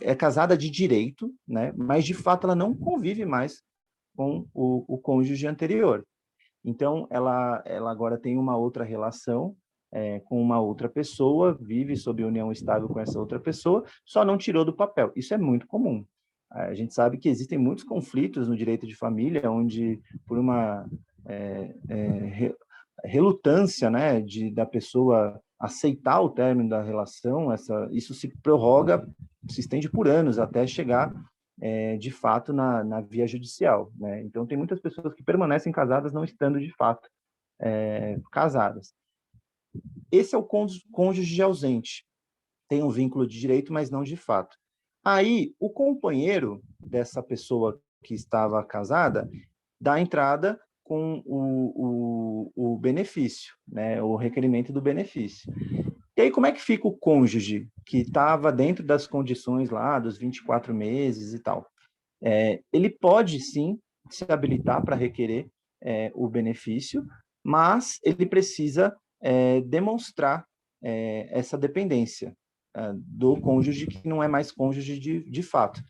é casada de direito, né? Mas de fato ela não convive mais com o cônjuge anterior. Então ela agora tem uma outra relação com uma outra pessoa, vive sob união estável com essa outra pessoa, só não tirou do papel. Isso é muito comum. A gente sabe que existem muitos conflitos no direito de família, onde, por uma relutância, né, da pessoa aceitar o término da relação, isso se prorroga, se estende por anos, até chegar, de fato, na via judicial, né? Então, tem muitas pessoas que permanecem casadas não estando, de fato, casadas. Esse é o cônjuge ausente. Tem um vínculo de direito, mas não de fato. Aí, o companheiro dessa pessoa que estava casada dá entrada com o benefício, né? O requerimento do benefício. E aí, como é que fica o cônjuge que estava dentro das condições lá, dos 24 meses e tal? Ele pode, sim, se habilitar para requerer o benefício, mas ele precisa demonstrar essa dependência do cônjuge que não é mais cônjuge de fato.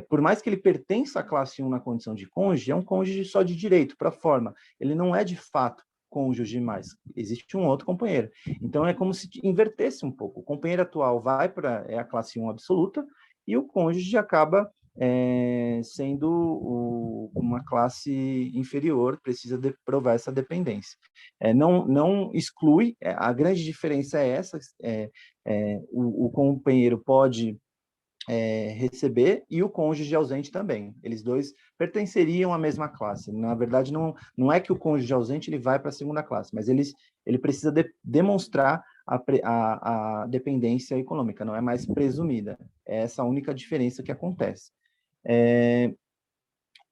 Por mais que ele pertença à classe 1 na condição de cônjuge, é um cônjuge só de direito, para a forma. Ele não é de fato cônjuge mais. Existe um outro companheiro. Então, é como se invertesse um pouco. O companheiro atual vai para a classe 1 absoluta e o cônjuge acaba sendo uma classe inferior, precisa provar essa dependência. Não exclui, a grande diferença é essa, o companheiro pode receber e o cônjuge ausente também. Eles dois pertenceriam à mesma classe. Na verdade, não é que o cônjuge ausente ele vai para a segunda classe, mas ele precisa demonstrar a dependência econômica, não é mais presumida. É essa a única diferença que acontece.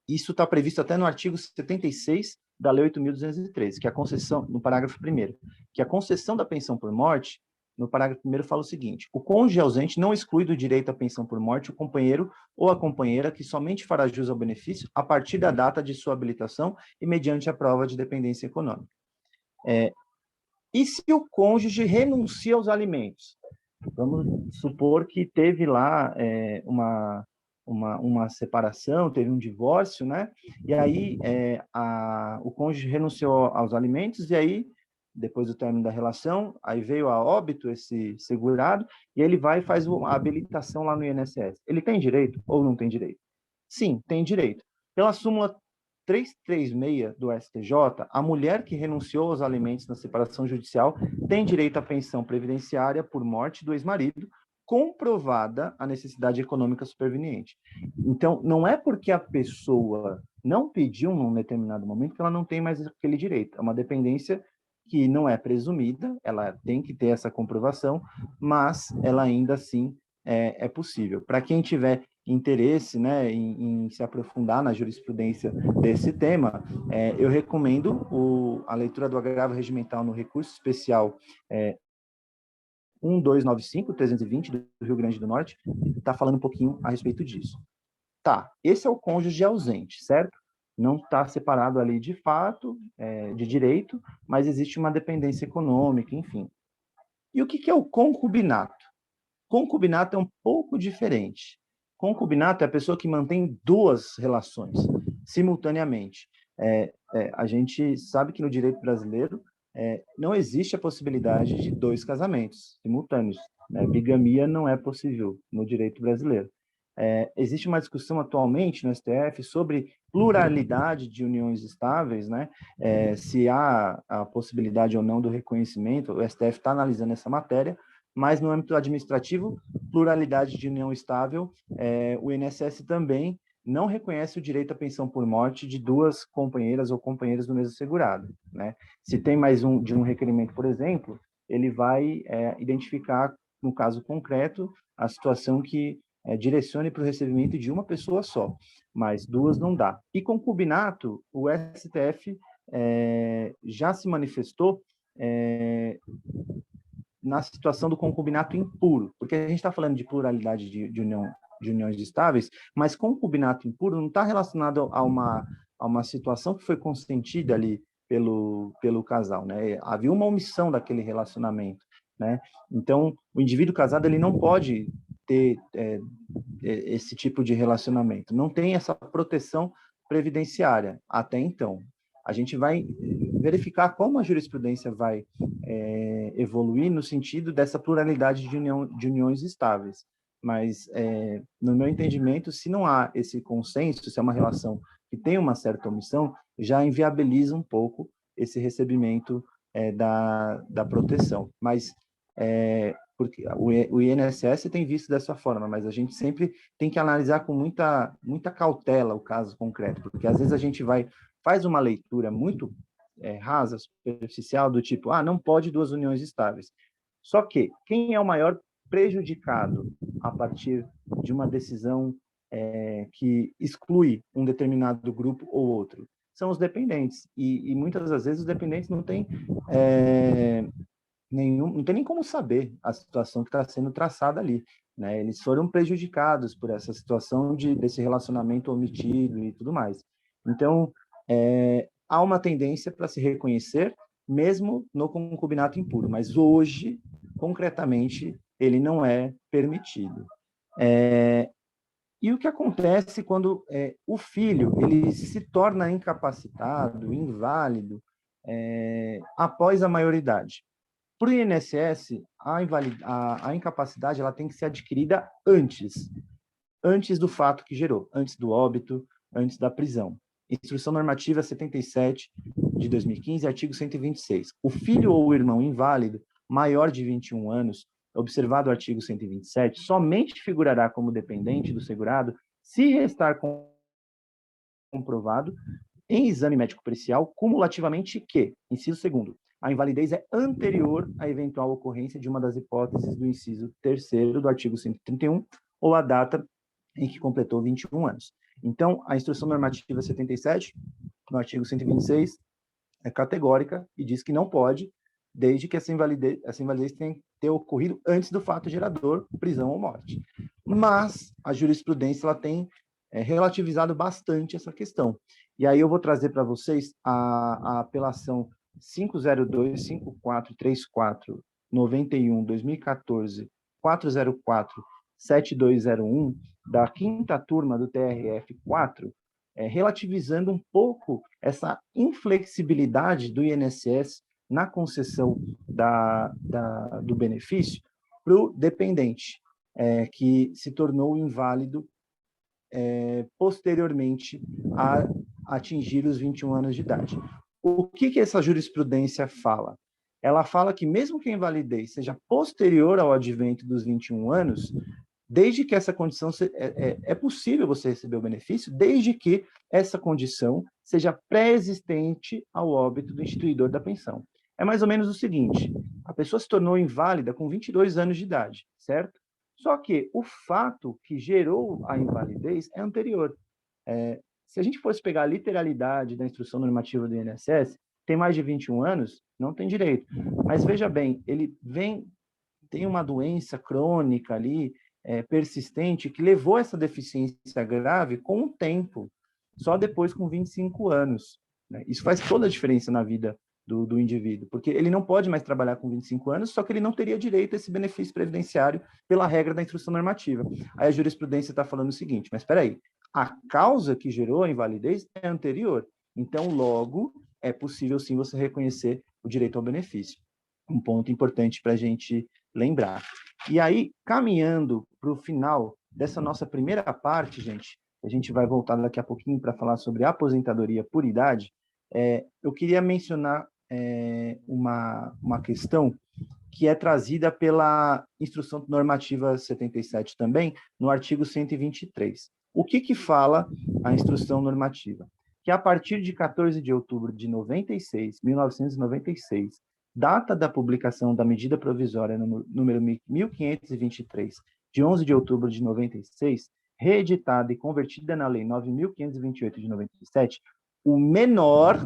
Isso está previsto até no artigo 76 da Lei 8.213, que é a concessão, no parágrafo 1º, que a concessão da pensão por morte, no parágrafo 1º fala o seguinte: o cônjuge ausente não exclui do direito à pensão por morte o companheiro ou a companheira que somente fará jus ao benefício a partir da data de sua habilitação e mediante a prova de dependência econômica. E se o cônjuge renuncia aos alimentos? Vamos supor que teve lá uma separação, teve um divórcio, né? E aí o cônjuge renunciou aos alimentos e aí, depois do término da relação, aí veio a óbito esse segurado e ele vai e faz a habilitação lá no INSS. Ele tem direito ou não tem direito? Sim, tem direito. Pela súmula 336 do STJ, a mulher que renunciou aos alimentos na separação judicial tem direito à pensão previdenciária por morte do ex-marido, comprovada a necessidade econômica superveniente. Então, não é porque a pessoa não pediu num determinado momento que ela não tem mais aquele direito. É uma dependência que não é presumida, ela tem que ter essa comprovação, mas ela ainda assim é possível. Para quem tiver interesse, né, em se aprofundar na jurisprudência desse tema, eu recomendo a leitura do agravo regimental no recurso especial 1295-320 do Rio Grande do Norte, está falando um pouquinho a respeito disso. Tá, esse é o cônjuge ausente, certo? Não está separado ali de fato, de direito, mas existe uma dependência econômica, enfim. E o que é o concubinato? Concubinato é um pouco diferente. Concubinato é a pessoa que mantém duas relações simultaneamente. A gente sabe que no direito brasileiro não existe a possibilidade de dois casamentos simultâneos, né? Bigamia não é possível no direito brasileiro. Existe uma discussão atualmente no STF sobre pluralidade de uniões estáveis, né? Se há a possibilidade ou não do reconhecimento, o STF está analisando essa matéria, mas no âmbito administrativo, pluralidade de união estável, o INSS também não reconhece o direito à pensão por morte de duas companheiras ou companheiros do mesmo segurado, né? Se tem mais de um requerimento, por exemplo, ele vai identificar, no caso concreto, a situação que direcione para o recebimento de uma pessoa só, mas duas não dá. E concubinato, o STF já se manifestou na situação do concubinato impuro, porque a gente está falando de pluralidade de uniões estáveis, mas concubinato impuro não está relacionado a uma situação que foi consentida ali pelo casal, né? Havia uma omissão daquele relacionamento, né? Então, o indivíduo casado ele não pode ter esse tipo de relacionamento, não tem essa proteção previdenciária até então. A gente vai verificar como a jurisprudência vai evoluir no sentido dessa pluralidade de uniões estáveis. Mas, no meu entendimento, se não há esse consenso, se é uma relação que tem uma certa omissão, já inviabiliza um pouco esse recebimento da proteção. Mas, porque o INSS tem visto dessa forma, mas a gente sempre tem que analisar com muita cautela o caso concreto, porque às vezes a gente faz uma leitura muito rasa, superficial, do tipo, não pode duas uniões estáveis. Só que quem é o maior prejudicado a partir de uma decisão que exclui um determinado grupo ou outro? São os dependentes. E muitas das vezes os dependentes não têm não tem nem como saber a situação que está sendo traçada ali, né? Eles foram prejudicados por essa situação desse relacionamento omitido e tudo mais. Então, há uma tendência para se reconhecer, mesmo no concubinato impuro, mas hoje, concretamente, ele não é permitido. E o que acontece quando o filho ele se torna incapacitado, inválido, após a maioridade? Para o INSS, a incapacidade ela tem que ser adquirida antes do fato que gerou, antes do óbito, antes da prisão. Instrução Normativa 77 de 2015, artigo 126. O filho ou o irmão inválido, maior de 21 anos, observado o artigo 127, somente figurará como dependente do segurado se restar comprovado em exame médico-pericial cumulativamente que, inciso 2º, a invalidez é anterior à eventual ocorrência de uma das hipóteses do inciso 3º do artigo 131 ou a data em que completou 21 anos. Então, a Instrução Normativa 77, no artigo 126, é categórica e diz que não pode, desde que essa invalidez tenha que ter ocorrido antes do fato gerador, prisão ou morte. Mas a jurisprudência ela tem relativizado bastante essa questão. E aí eu vou trazer para vocês a apelação 502-5434-91-2014, 404-7201, da quinta turma do TRF4, relativizando um pouco essa inflexibilidade do INSS na concessão do benefício para o dependente, que se tornou inválido posteriormente a atingir os 21 anos de idade. O que essa jurisprudência fala? Ela fala que mesmo que a invalidez seja posterior ao advento dos 21 anos, desde que essa condição é possível você receber o benefício, desde que essa condição seja pré-existente ao óbito do instituidor da pensão. É mais ou menos o seguinte: a pessoa se tornou inválida com 22 anos de idade, certo? Só que o fato que gerou a invalidez é anterior. Se a gente fosse pegar a literalidade da instrução normativa do INSS, tem mais de 21 anos, não tem direito. Mas veja bem, ele tem uma doença crônica ali, persistente, que levou essa deficiência grave com o tempo, só depois com 25 anos. Né? Isso faz toda a diferença na vida do indivíduo, porque ele não pode mais trabalhar com 25 anos, só que ele não teria direito a esse benefício previdenciário pela regra da instrução normativa. Aí a jurisprudência está falando o seguinte, mas espera aí, a causa que gerou a invalidez é anterior, então logo é possível sim você reconhecer o direito ao benefício. Um ponto importante para a gente lembrar. E aí, caminhando para o final dessa nossa primeira parte, gente, a gente vai voltar daqui a pouquinho para falar sobre aposentadoria por idade, eu queria mencionar uma questão que é trazida pela Instrução Normativa 77 também, no artigo 123. O que fala a instrução normativa? Que a partir de 14 de outubro de 1996, data da publicação da medida provisória número 1523, de 11 de outubro de 96, reeditada e convertida na Lei 9.528 de 97, o menor,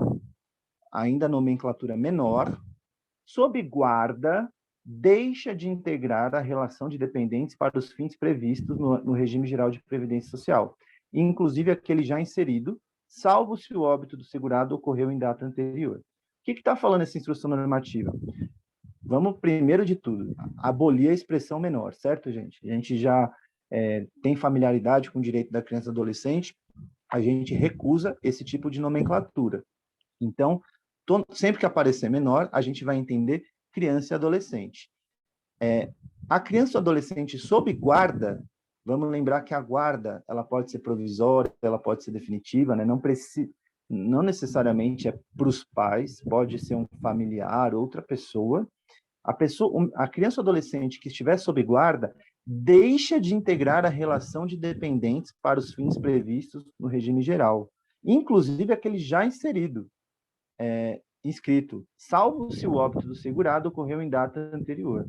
ainda nomenclatura menor, sob guarda, deixa de integrar a relação de dependentes para os fins previstos no regime geral de previdência social, inclusive aquele já inserido, salvo se o óbito do segurado ocorreu em data anterior. O que está falando essa instrução normativa? Vamos, primeiro de tudo, abolir a expressão menor, certo, gente? A gente já tem familiaridade com o direito da criança e adolescente, a gente recusa esse tipo de nomenclatura. Então, sempre que aparecer menor, a gente vai entender criança e adolescente. A criança ou adolescente sob guarda, vamos lembrar que a guarda ela pode ser provisória, ela pode ser definitiva, né? Não necessariamente é para os pais, pode ser um familiar, outra pessoa. A criança ou adolescente que estiver sob guarda deixa de integrar a relação de dependentes para os fins previstos no regime geral, inclusive aquele já inserido, inscrito, salvo se o óbito do segurado ocorreu em data anterior.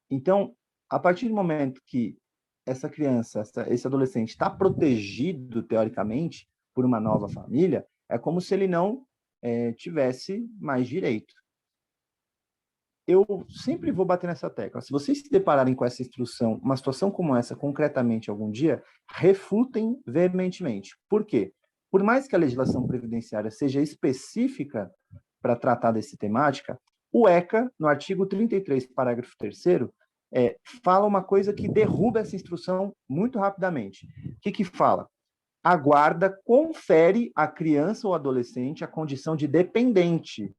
Então, a partir do momento que essa criança, esse adolescente está protegido, teoricamente, por uma nova família, é como se ele não tivesse mais direito. Eu sempre vou bater nessa tecla. Se vocês se depararem com essa instrução, uma situação como essa, concretamente, algum dia, refutem veementemente. Por quê? Por mais que a legislação previdenciária seja específica para tratar dessa temática, o ECA, no artigo 33, parágrafo 3º, fala uma coisa que derruba essa instrução muito rapidamente. O que fala? A guarda confere à criança ou adolescente a condição de dependente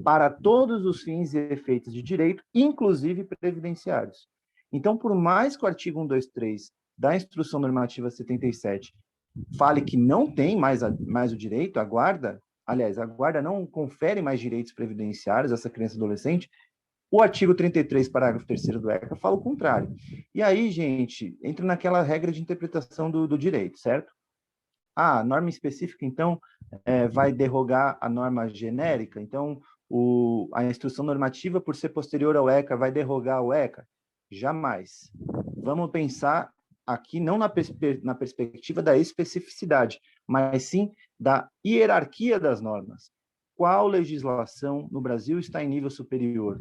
para todos os fins e efeitos de direito, inclusive previdenciários. Então, por mais que o artigo 123 da Instrução Normativa 77 fale que não tem mais o direito, a guarda não confere mais direitos previdenciários a essa criança e adolescente, o artigo 33, parágrafo 3º do ECA fala o contrário. E aí, gente, entra naquela regra de interpretação do direito, certo? A norma específica, então, vai derrogar a norma genérica? Então, a instrução normativa, por ser posterior ao ECA, vai derrogar o ECA? Jamais. Vamos pensar aqui não na perspectiva da especificidade, mas sim da hierarquia das normas. Qual legislação no Brasil está em nível superior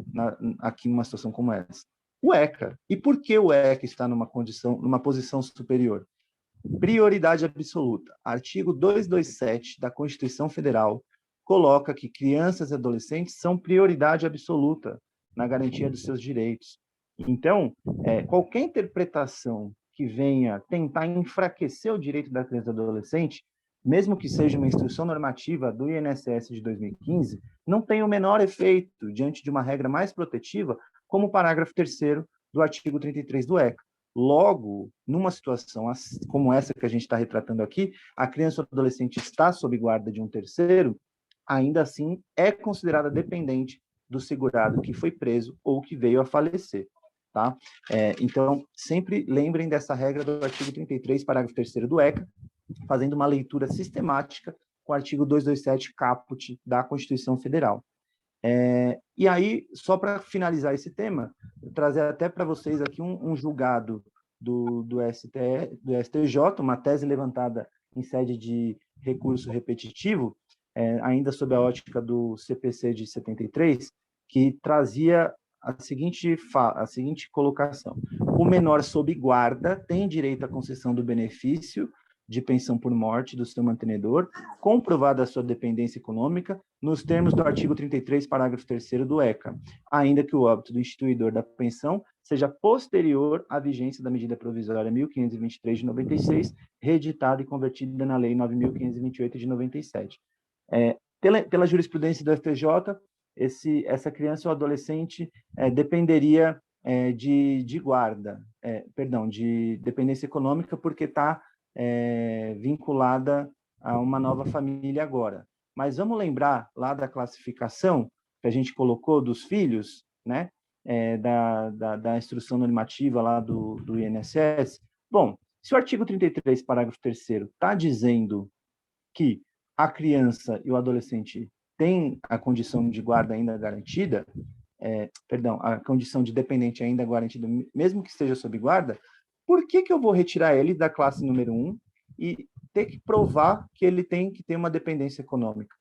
aqui numa situação como essa? O ECA. E por que o ECA está numa posição superior? Prioridade absoluta. Artigo 227 da Constituição Federal coloca que crianças e adolescentes são prioridade absoluta na garantia dos seus direitos. Então, qualquer interpretação que venha tentar enfraquecer o direito da criança e do adolescente, mesmo que seja uma instrução normativa do INSS de 2015, não tem o menor efeito diante de uma regra mais protetiva, como o parágrafo 3º do artigo 33 do ECA. Logo, numa situação como essa que a gente está retratando aqui, a criança ou adolescente está sob guarda de um terceiro, ainda assim é considerada dependente do segurado que foi preso ou que veio a falecer. Tá? Então, sempre lembrem dessa regra do artigo 33, parágrafo 3º do ECA, fazendo uma leitura sistemática com o artigo 227, caput da Constituição Federal. E aí, só para finalizar esse tema, trazer até para vocês aqui um julgado do STJ, uma tese levantada em sede de recurso repetitivo, ainda sob a ótica do CPC de 73, que trazia a seguinte colocação: o menor sob guarda tem direito à concessão do benefício de pensão por morte do seu mantenedor, comprovada a sua dependência econômica, nos termos do artigo 33, parágrafo 3º do ECA, ainda que o óbito do instituidor da pensão seja posterior à vigência da medida provisória 1523 de 96, reeditada e convertida na Lei 9.528 de 97. Pela jurisprudência do STJ, essa criança ou adolescente dependeria de guarda, de dependência econômica, porque está vinculada a uma nova família agora. Mas vamos lembrar lá da classificação que a gente colocou dos filhos, né, da instrução normativa lá do INSS. Bom, Se o artigo 33, parágrafo 3º, está dizendo que a criança e o adolescente têm a condição de guarda ainda garantida, perdão, a condição de dependente ainda garantida, mesmo que esteja sob guarda, por que eu vou retirar ele da classe número 1 e ter que provar que ele tem que ter uma dependência econômica?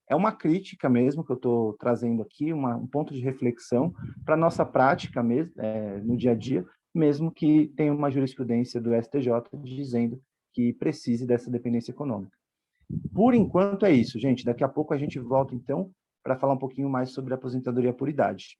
É uma crítica mesmo que eu estou trazendo aqui, um ponto de reflexão para a nossa prática mesmo, no dia a dia, mesmo que tenha uma jurisprudência do STJ dizendo que precise dessa dependência econômica. Por enquanto é isso, gente. Daqui a pouco a gente volta, então, para falar um pouquinho mais sobre a aposentadoria por idade.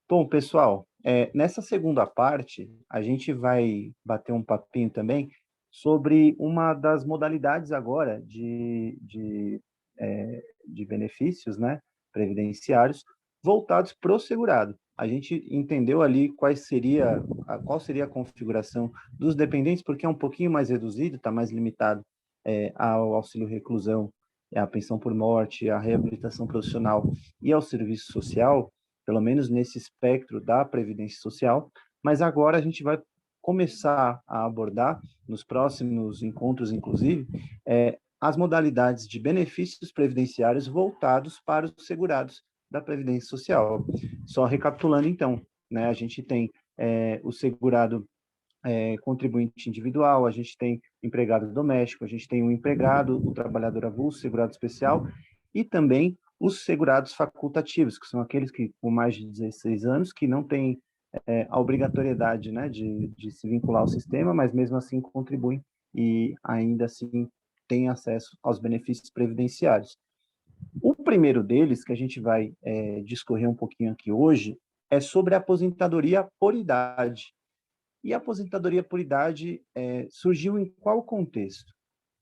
Bom, pessoal, nessa segunda parte, a gente vai bater um papinho também sobre uma das modalidades agora de benefícios, né, previdenciários voltados para o segurado. A gente entendeu ali qual seria a configuração dos dependentes, porque é um pouquinho mais reduzido, está mais limitado ao auxílio reclusão, à pensão por morte, à reabilitação profissional e ao serviço social, pelo menos nesse espectro da Previdência Social, mas agora a gente vai começar a abordar, nos próximos encontros, inclusive, as modalidades de benefícios previdenciários voltados para os segurados da Previdência Social. Só recapitulando, então, né, a gente tem o segurado contribuinte individual, a gente tem empregado doméstico, a gente tem o empregado, o trabalhador avulso, segurado especial, e também os segurados facultativos, que são aqueles que com mais de 16 anos, que não têm a obrigatoriedade, né, de se vincular ao sistema, mas mesmo assim contribuem e ainda assim têm acesso aos benefícios previdenciários. O primeiro deles, que a gente vai discorrer um pouquinho aqui hoje, é sobre a aposentadoria por idade. E a aposentadoria por idade surgiu em qual contexto?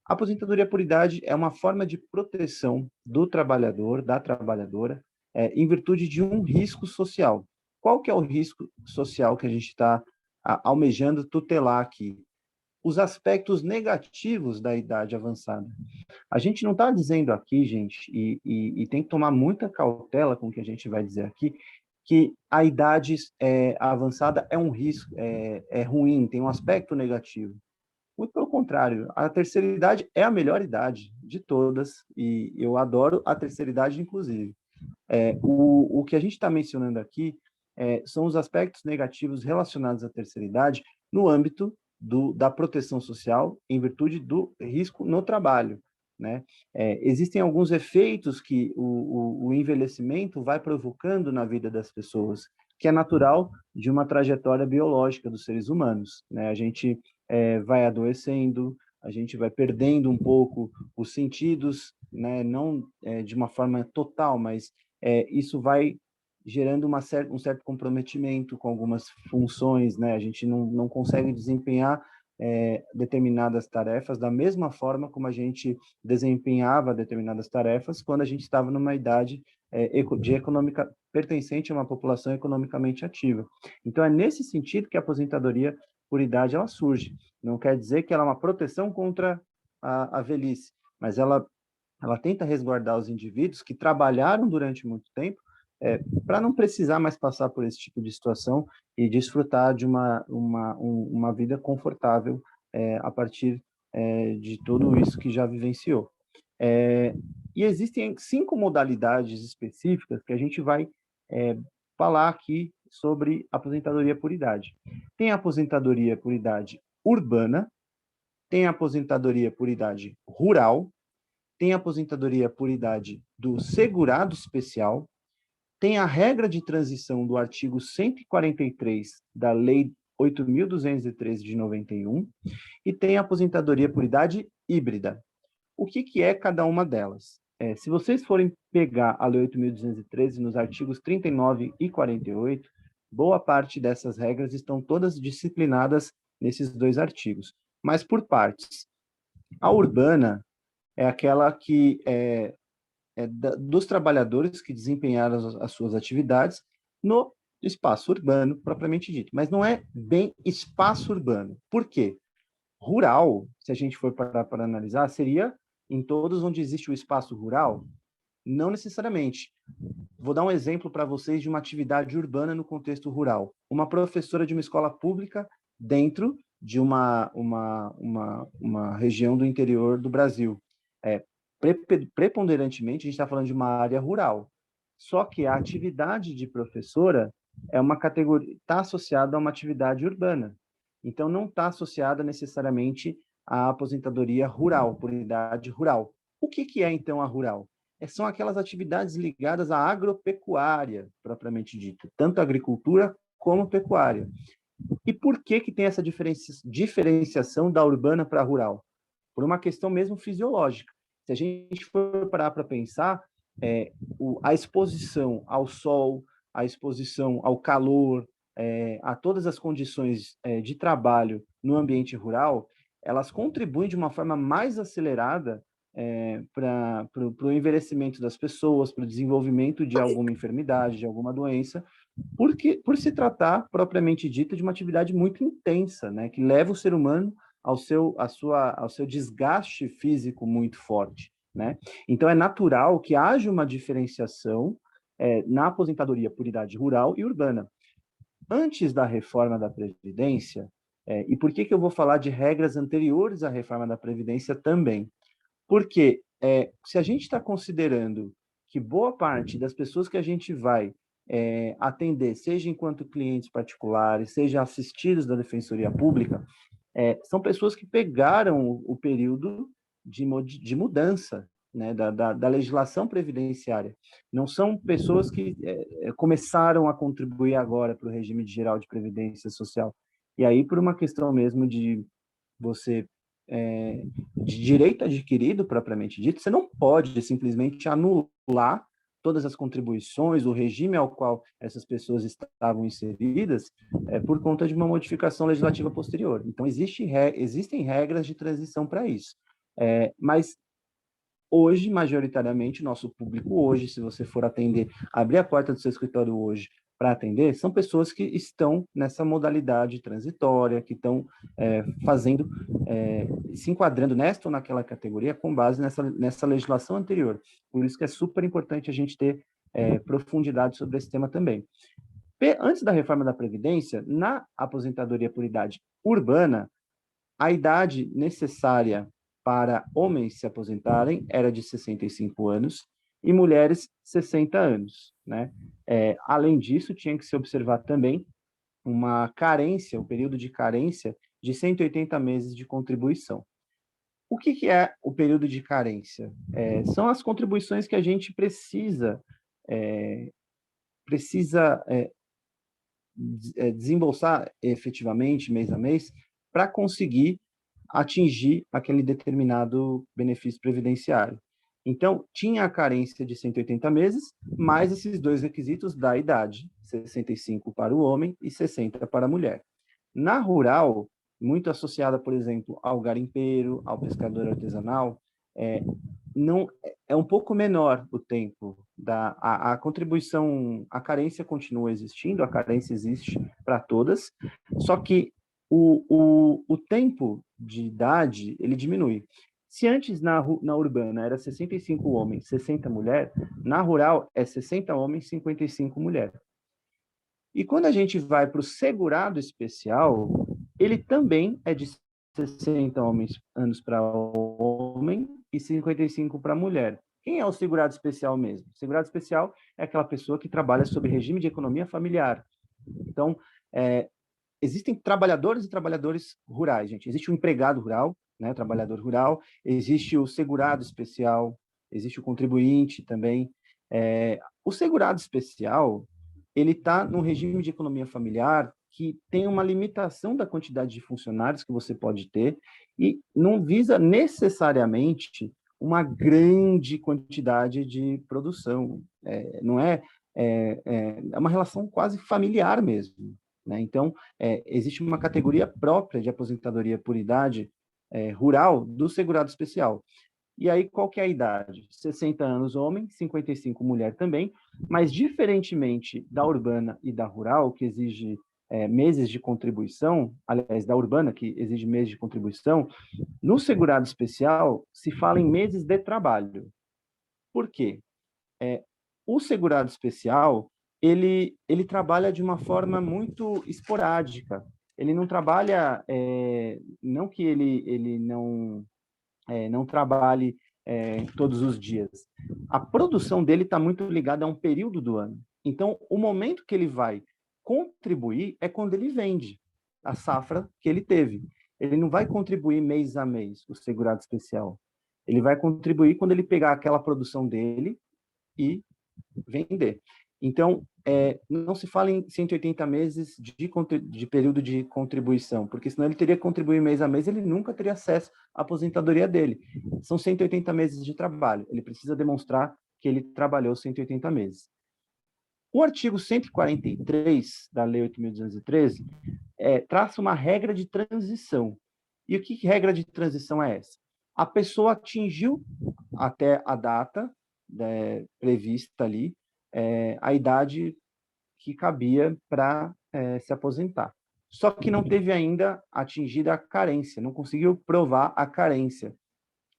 A aposentadoria por idade é uma forma de proteção do trabalhador, da trabalhadora, em virtude de um risco social. Qual que é o risco social que a gente está almejando tutelar aqui? Os aspectos negativos da idade avançada. A gente não está dizendo aqui, gente, e tem que tomar muita cautela com o que a gente vai dizer aqui, que a idade avançada é um risco, é ruim, tem um aspecto negativo. Muito pelo contrário, a terceira idade é a melhor idade de todas, e eu adoro a terceira idade, inclusive. O que a gente está mencionando aqui são os aspectos negativos relacionados à terceira idade no âmbito da proteção social em virtude do risco no trabalho, né? Existem alguns efeitos que o envelhecimento vai provocando na vida das pessoas, que é natural de uma trajetória biológica dos seres humanos, né? A gente vai adoecendo, a gente vai perdendo um pouco os sentidos, né? Não de uma forma total, mas isso vai gerando um certo comprometimento com algumas funções, né? A gente não consegue desempenhar determinadas tarefas da mesma forma como a gente desempenhava determinadas tarefas quando a gente estava numa idade pertencente a uma população economicamente ativa. Então, é nesse sentido que a aposentadoria por idade ela surge. Não quer dizer que ela é uma proteção contra a velhice, mas ela tenta resguardar os indivíduos que trabalharam durante muito tempo para não precisar mais passar por esse tipo de situação e desfrutar de uma vida confortável a partir de tudo isso que já vivenciou. E existem 5 modalidades específicas que a gente vai falar aqui sobre aposentadoria por idade. Tem a aposentadoria por idade urbana, tem a aposentadoria por idade rural, tem a aposentadoria por idade do segurado especial, tem a regra de transição do artigo 143 da Lei 8.213 de 91 e tem a aposentadoria por idade híbrida. O que é cada uma delas? Se vocês forem pegar a Lei 8.213 nos artigos 39 e 48, boa parte dessas regras estão todas disciplinadas nesses 2 artigos, mas por partes. A urbana é aquela que dos trabalhadores que desempenharam as suas atividades no espaço urbano, propriamente dito. Mas não é bem espaço urbano. Por quê? Rural, se a gente for para analisar, seria em todos onde existe o espaço rural, Não necessariamente. Vou dar um exemplo para vocês de uma atividade urbana no contexto rural. Uma professora de uma escola pública dentro de uma região do interior do Brasil. Preponderantemente, a gente está falando de uma área rural. Só que a atividade de professora é uma categoria, está associada a uma atividade urbana. Então, não está associada necessariamente à aposentadoria rural, por idade rural. O que é, então, a rural? São aquelas atividades ligadas à agropecuária, propriamente dita, tanto agricultura como pecuária. E por que tem essa diferenciação da urbana para a rural? Por uma questão mesmo fisiológica. Se a gente for parar para pensar, a exposição ao sol, a exposição ao calor, a todas as condições de trabalho no ambiente rural, elas contribuem de uma forma mais acelerada para o envelhecimento das pessoas, para o desenvolvimento de alguma enfermidade, de alguma doença, porque por se tratar, propriamente dita, de uma atividade muito intensa, né, que leva o ser humano ao seu desgaste físico muito forte, né? Então, é natural que haja uma diferenciação na aposentadoria por idade rural e urbana. Antes da reforma da Previdência, e por que eu vou falar de regras anteriores à reforma da Previdência também? Porque se a gente está considerando que boa parte das pessoas que a gente vai atender, seja enquanto clientes particulares, seja assistidos da Defensoria Pública, são pessoas que pegaram o período de mudança, né, da legislação previdenciária. Não são pessoas que começaram a contribuir agora para o regime geral de previdência social. E aí, por uma questão mesmo de você de direito adquirido, propriamente dito, você não pode simplesmente anular todas as contribuições, o regime ao qual essas pessoas estavam inseridas, por conta de uma modificação legislativa posterior. Então, existem regras de transição para isso. Mas hoje, majoritariamente, nosso público hoje, se você for atender, abrir a porta do seu escritório hoje para atender, são pessoas que estão nessa modalidade transitória, que estão se enquadrando nesta ou naquela categoria com base nessa legislação anterior. Por isso que é super importante a gente ter profundidade sobre esse tema também. Antes da reforma da Previdência, na aposentadoria por idade urbana, a idade necessária para homens se aposentarem era de 65 anos e mulheres 60 anos, né? Além disso, tinha que se observar também uma carência, um período de carência de 180 meses de contribuição. O que é o período de carência? São as contribuições que a gente precisa desembolsar efetivamente, mês a mês, para conseguir atingir aquele determinado benefício previdenciário. Então, tinha a carência de 180 meses, mais esses dois requisitos da idade, 65 para o homem e 60 para a mulher. Na rural, muito associada, por exemplo, ao garimpeiro, ao pescador artesanal, não é um pouco menor o tempo a contribuição, a carência continua existindo, a carência existe para todas, só que o tempo de idade ele diminui. Se antes na urbana era 65 homens, 60 mulher, na rural é 60 homens, 55 mulher. E quando a gente vai para o segurado especial, ele também é de 60 anos para homem e 55 para mulher. Quem é o segurado especial mesmo? O segurado especial é aquela pessoa que trabalha sob regime de economia familiar. Então, existem trabalhadores e trabalhadores rurais, gente. Existe o empregado rural, né, trabalhador rural, existe o segurado especial, existe o contribuinte também. O segurado especial, ele está num regime de economia familiar que tem uma limitação da quantidade de funcionários que você pode ter e não visa necessariamente uma grande quantidade de produção. Não é uma relação quase familiar mesmo, né? Então, existe uma categoria própria de aposentadoria por idade rural do segurado especial. E aí, qual que é a idade? 60 anos homem, 55 mulher também, mas diferentemente da urbana e da rural, que exige meses de contribuição, aliás, da urbana, que exige meses de contribuição, no segurado especial se fala em meses de trabalho. Por quê? O segurado especial, ele trabalha de uma forma muito esporádica. Ele não trabalha, não que ele não trabalhe todos os dias. A produção dele está muito ligada a um período do ano. Então, o momento que ele vai contribuir é quando ele vende a safra que ele teve. Ele não vai contribuir mês a mês, o segurado especial. Ele vai contribuir quando ele pegar aquela produção dele e vender. Então, não se fala em 180 meses de período de contribuição, porque senão ele teria que contribuir mês a mês, ele nunca teria acesso à aposentadoria dele. São 180 meses de trabalho, ele precisa demonstrar que ele trabalhou 180 meses. O artigo 143 da Lei 8.213 traça uma regra de transição. E o que regra de transição é essa? A pessoa atingiu até a data prevista ali, a idade que cabia para se aposentar. Só que não teve ainda atingida a carência, não conseguiu provar a carência.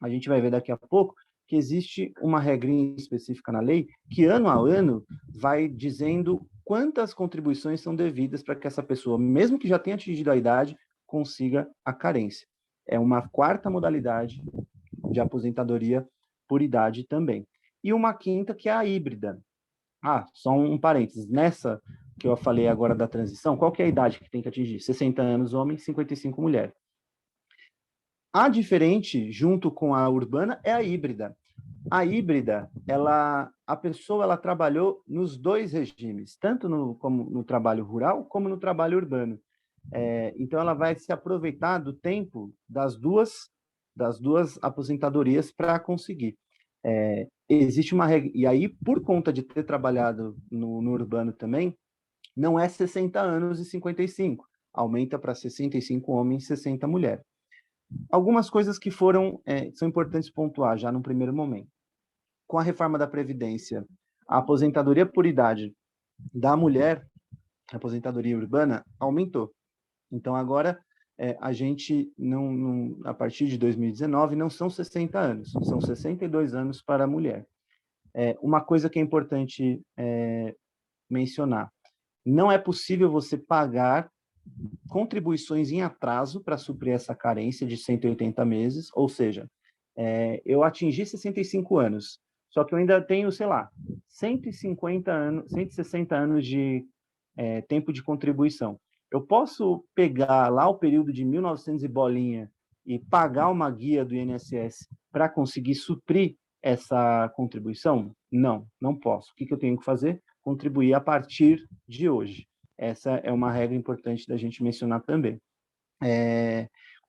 A gente vai ver daqui a pouco que existe uma regrinha específica na lei que, ano a ano, vai dizendo quantas contribuições são devidas para que essa pessoa, mesmo que já tenha atingido a idade, consiga a carência. É uma quarta modalidade de aposentadoria por idade também. E uma quinta, que é a híbrida. Só um parênteses. Nessa que eu falei agora da transição, qual que é a idade que tem que atingir? 60 anos homem, 55 mulher. A diferente, junto com a urbana, é a híbrida. A híbrida, a pessoa ela trabalhou nos dois regimes, tanto como no trabalho rural, como no trabalho urbano. Então, ela vai se aproveitar do tempo das duas aposentadorias para conseguir. Existe uma regra, e aí, por conta de ter trabalhado no urbano também, não é 60 anos e 55, aumenta para 65 homens e 60 mulheres. Algumas coisas que são importantes pontuar já no primeiro momento. Com a reforma da Previdência, a aposentadoria por idade da mulher, a aposentadoria urbana, aumentou. Então, agora, a gente, a partir de 2019, não são 60 anos, são 62 anos para a mulher. Uma coisa que é importante mencionar, não é possível você pagar contribuições em atraso para suprir essa carência de 180 meses, ou seja, eu atingi 65 anos, só que eu ainda tenho, sei lá, 150 anos, 160 anos de tempo de contribuição. Eu posso pegar lá o período de 1900 e bolinha e pagar uma guia do INSS para conseguir suprir essa contribuição? Não, não posso. O que eu tenho que fazer? Contribuir a partir de hoje. Essa é uma regra importante da gente mencionar também.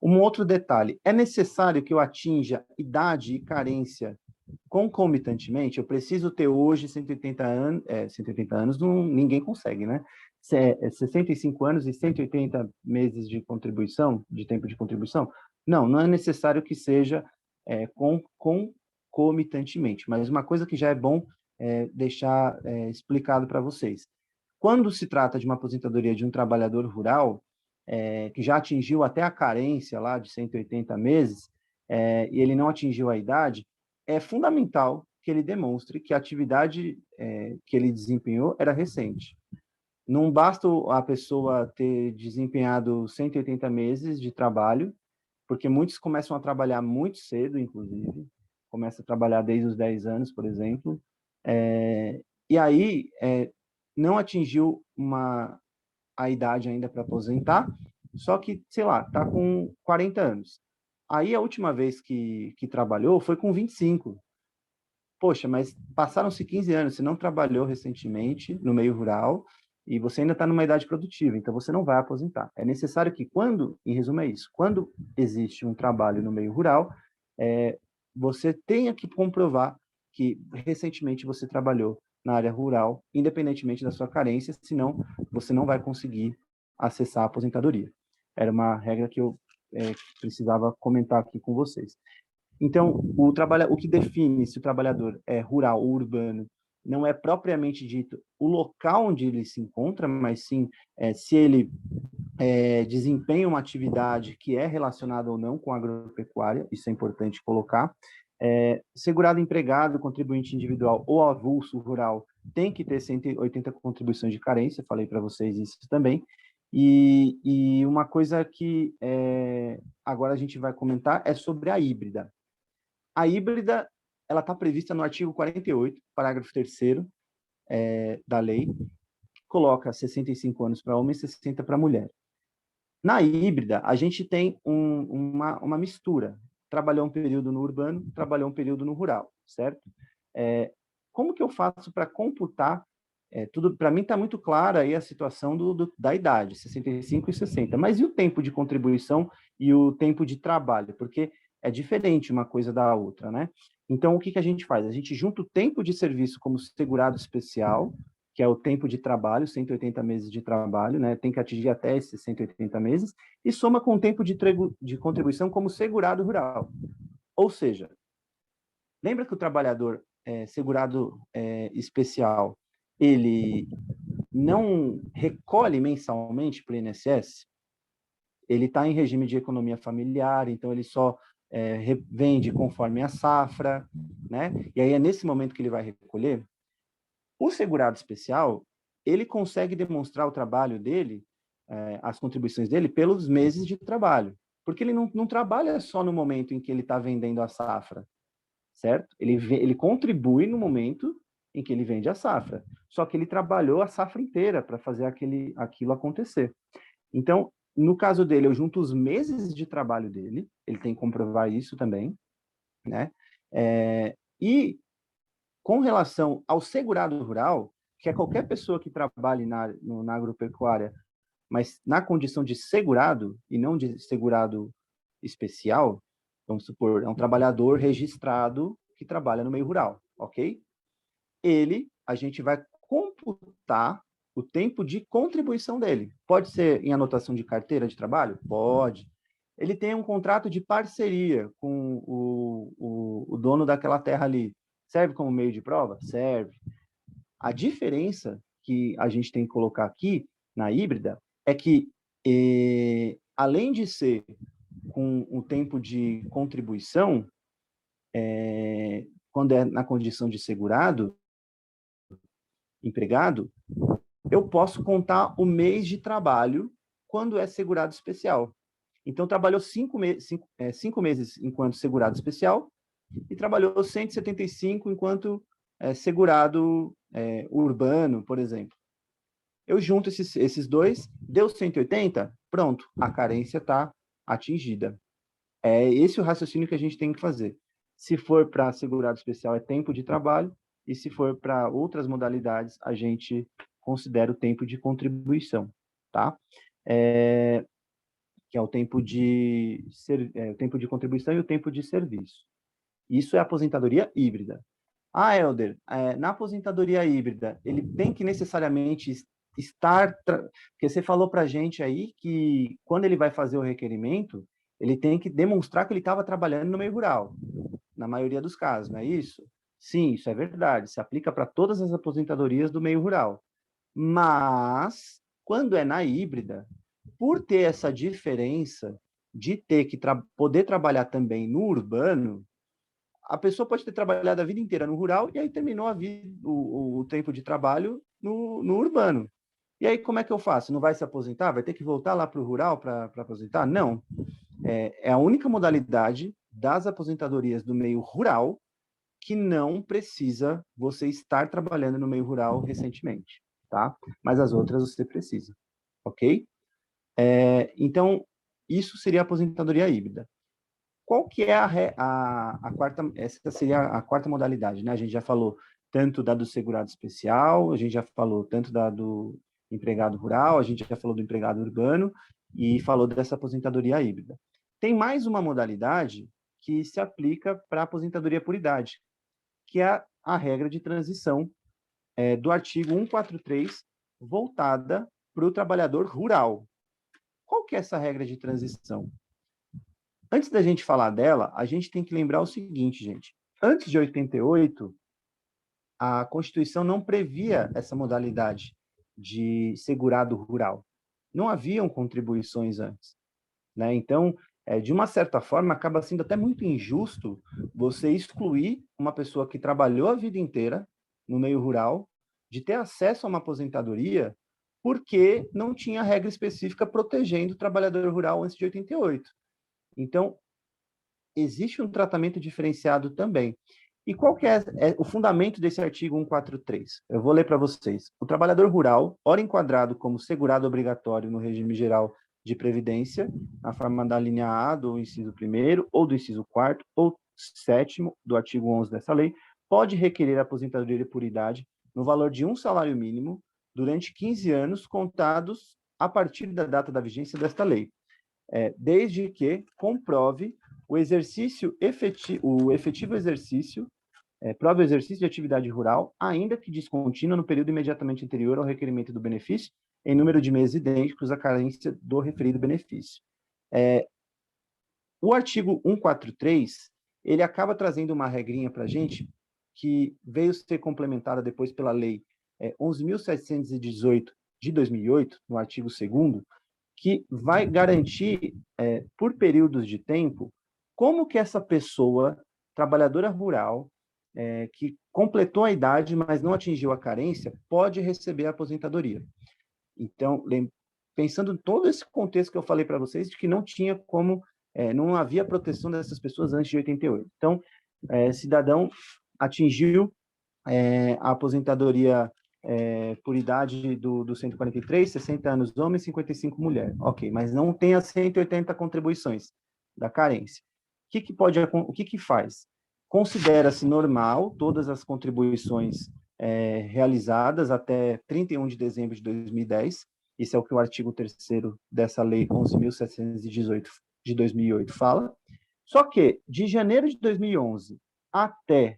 Um outro detalhe, é necessário que eu atinja idade e carência concomitantemente? Eu preciso ter hoje 180 anos, 180 anos ninguém consegue, né? 65 anos e 180 meses de contribuição, de tempo de contribuição? Não é necessário que seja concomitantemente, mas uma coisa que já é bom deixar explicado para vocês. Quando se trata de uma aposentadoria de um trabalhador rural, que já atingiu até a carência lá de 180 meses, e ele não atingiu a idade, é fundamental que ele demonstre que a atividade que ele desempenhou era recente. Não basta a pessoa ter desempenhado 180 meses de trabalho, porque muitos começam a trabalhar muito cedo, inclusive, começam a trabalhar desde os 10 anos, por exemplo, e aí não atingiu a idade ainda para aposentar, só que, sei lá, está com 40 anos. Aí a última vez que trabalhou foi com 25. Poxa, mas passaram-se 15 anos, você não trabalhou recentemente no meio rural e você ainda está numa idade produtiva, então você não vai aposentar. É necessário que em resumo é isso, quando existe um trabalho no meio rural, você tenha que comprovar que recentemente você trabalhou na área rural, independentemente da sua carência, senão você não vai conseguir acessar a aposentadoria. Era uma regra que eu precisava comentar aqui com vocês. Então, o que define se o trabalhador é rural ou urbano não é propriamente dito o local onde ele se encontra, mas sim se ele desempenha uma atividade que é relacionada ou não com a agropecuária, isso é importante colocar. Segurado empregado, contribuinte individual ou avulso rural tem que ter 180 contribuições de carência, falei para vocês isso também. E uma coisa que agora a gente vai comentar é sobre a híbrida. A híbrida, ela está prevista no artigo 48, parágrafo 3º da lei, que coloca 65 anos para homem e 60 para mulher. Na híbrida, a gente tem uma mistura. Trabalhou um período no urbano, trabalhou um período no rural, certo? Como que eu faço para computar? Tudo para mim está muito clara aí a situação da idade, 65 e 60. Mas e o tempo de contribuição e o tempo de trabalho? Porque é diferente uma coisa da outra, né? Então, o que que a gente faz? A gente junta o tempo de serviço como segurado especial, que é o tempo de trabalho, 180 meses de trabalho, né? Tem que atingir até esses 180 meses, e soma com o tempo de contribuição como segurado rural. Ou seja, lembra que o trabalhador segurado especial, ele não recolhe mensalmente para o INSS? Ele está em regime de economia familiar, então ele só vende conforme a safra, né? E aí é nesse momento que ele vai recolher. O segurado especial, ele consegue demonstrar o trabalho dele, as contribuições dele, pelos meses de trabalho. Porque ele não trabalha só no momento em que ele está vendendo a safra, certo? Ele contribui no momento em que ele vende a safra. Só que ele trabalhou a safra inteira para fazer aquilo acontecer. Então, no caso dele, eu junto os meses de trabalho dele, ele tem que comprovar isso também, né? E com relação ao segurado rural, que é qualquer pessoa que trabalhe na agropecuária, mas na condição de segurado e não de segurado especial, vamos supor, é um trabalhador registrado que trabalha no meio rural, ok? A gente vai computar o tempo de contribuição dele. Pode ser em anotação de carteira de trabalho? Pode. Ele tem um contrato de parceria com o dono daquela terra ali. Serve como meio de prova? Serve. A diferença que a gente tem que colocar aqui na híbrida é que, além de ser com o tempo de contribuição, quando é na condição de segurado, empregado, eu posso contar o mês de trabalho quando é segurado especial. Então, trabalhou 5 meses enquanto segurado especial e trabalhou 175 enquanto segurado urbano, por exemplo. Eu junto esses dois, deu 180, pronto, a carência está atingida. É esse o raciocínio que a gente tem que fazer. Se for para segurado especial, é tempo de trabalho, e se for para outras modalidades, a gente considera o tempo de contribuição, tá? Que é o tempo o tempo de contribuição e o tempo de serviço. Isso é aposentadoria híbrida. Ah, Helder, na aposentadoria híbrida, ele tem que necessariamente estar... Porque você falou para a gente aí que quando ele vai fazer o requerimento, ele tem que demonstrar que ele estava trabalhando no meio rural, na maioria dos casos, não é isso? Sim, isso é verdade, se aplica para todas as aposentadorias do meio rural. Mas, quando é na híbrida, por ter essa diferença de ter que poder trabalhar também no urbano, a pessoa pode ter trabalhado a vida inteira no rural e aí terminou o tempo de trabalho no urbano. E aí, como é que eu faço? Não vai se aposentar? Vai ter que voltar lá para o rural para aposentar? Não. É a única modalidade das aposentadorias do meio rural que não precisa você estar trabalhando no meio rural recentemente, tá? Mas as outras você precisa, ok? Então, isso seria a aposentadoria híbrida. Qual que é a quarta? Essa seria a quarta modalidade, né? A gente já falou tanto da do segurado especial, a gente já falou tanto da do empregado rural, a gente já falou do empregado urbano e falou dessa aposentadoria híbrida. Tem mais uma modalidade que se aplica para a aposentadoria por idade, que é a regra de transição do artigo 143, voltada para o trabalhador rural. Qual que é essa regra de transição? Antes da gente falar dela, a gente tem que lembrar o seguinte, gente. Antes de 88, a Constituição não previa essa modalidade de segurado rural. Não haviam contribuições antes, né? Então, de uma certa forma, acaba sendo até muito injusto você excluir uma pessoa que trabalhou a vida inteira no meio rural de ter acesso a uma aposentadoria porque não tinha regra específica protegendo o trabalhador rural antes de 88. Então, existe um tratamento diferenciado também. E qual que é o fundamento desse artigo 143? Eu vou ler para vocês. O trabalhador rural, ora enquadrado como segurado obrigatório no regime geral de previdência, na forma da linha A do inciso 1º, ou do inciso 4º, ou 7º do artigo 11 dessa lei, pode requerer aposentadoria por idade no valor de um salário mínimo durante 15 anos contados a partir da data da vigência desta lei, desde que comprove o efetivo exercício, prova o exercício de atividade rural, ainda que descontínua no período imediatamente anterior ao requerimento do benefício, em número de meses idênticos à carência do referido benefício. O artigo 143, ele acaba trazendo uma regrinha para a gente, que veio ser complementada depois pela lei 11.718 de 2008, no artigo 2º, que vai garantir, por períodos de tempo, como que essa pessoa, trabalhadora rural, que completou a idade, mas não atingiu a carência, pode receber a aposentadoria. Então, pensando em todo esse contexto que eu falei para vocês, de que não tinha como, não havia proteção dessas pessoas antes de 88. Então, cidadão atingiu a aposentadoria por idade do 143, 60 anos homem, 55 mulher. Ok, mas não tem as 180 contribuições da carência. O que faz? Considera-se normal todas as contribuições realizadas até 31 de dezembro de 2010. Isso é o que o artigo 3º dessa lei 11.718 de 2008 fala. Só que, de janeiro de 2011 até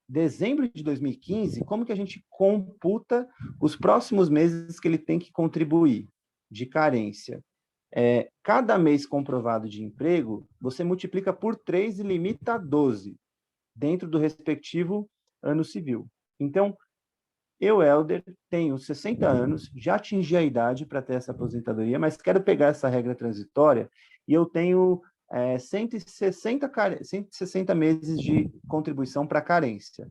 dezembro de 2015, como que a gente computa os próximos meses que ele tem que contribuir de carência? Cada mês comprovado de emprego, você multiplica por 3 e limita a 12, dentro do respectivo ano civil. Então, eu, Helder, tenho 60 anos, já atingi a idade para ter essa aposentadoria, mas quero pegar essa regra transitória e eu tenho 160 meses de contribuição para carência.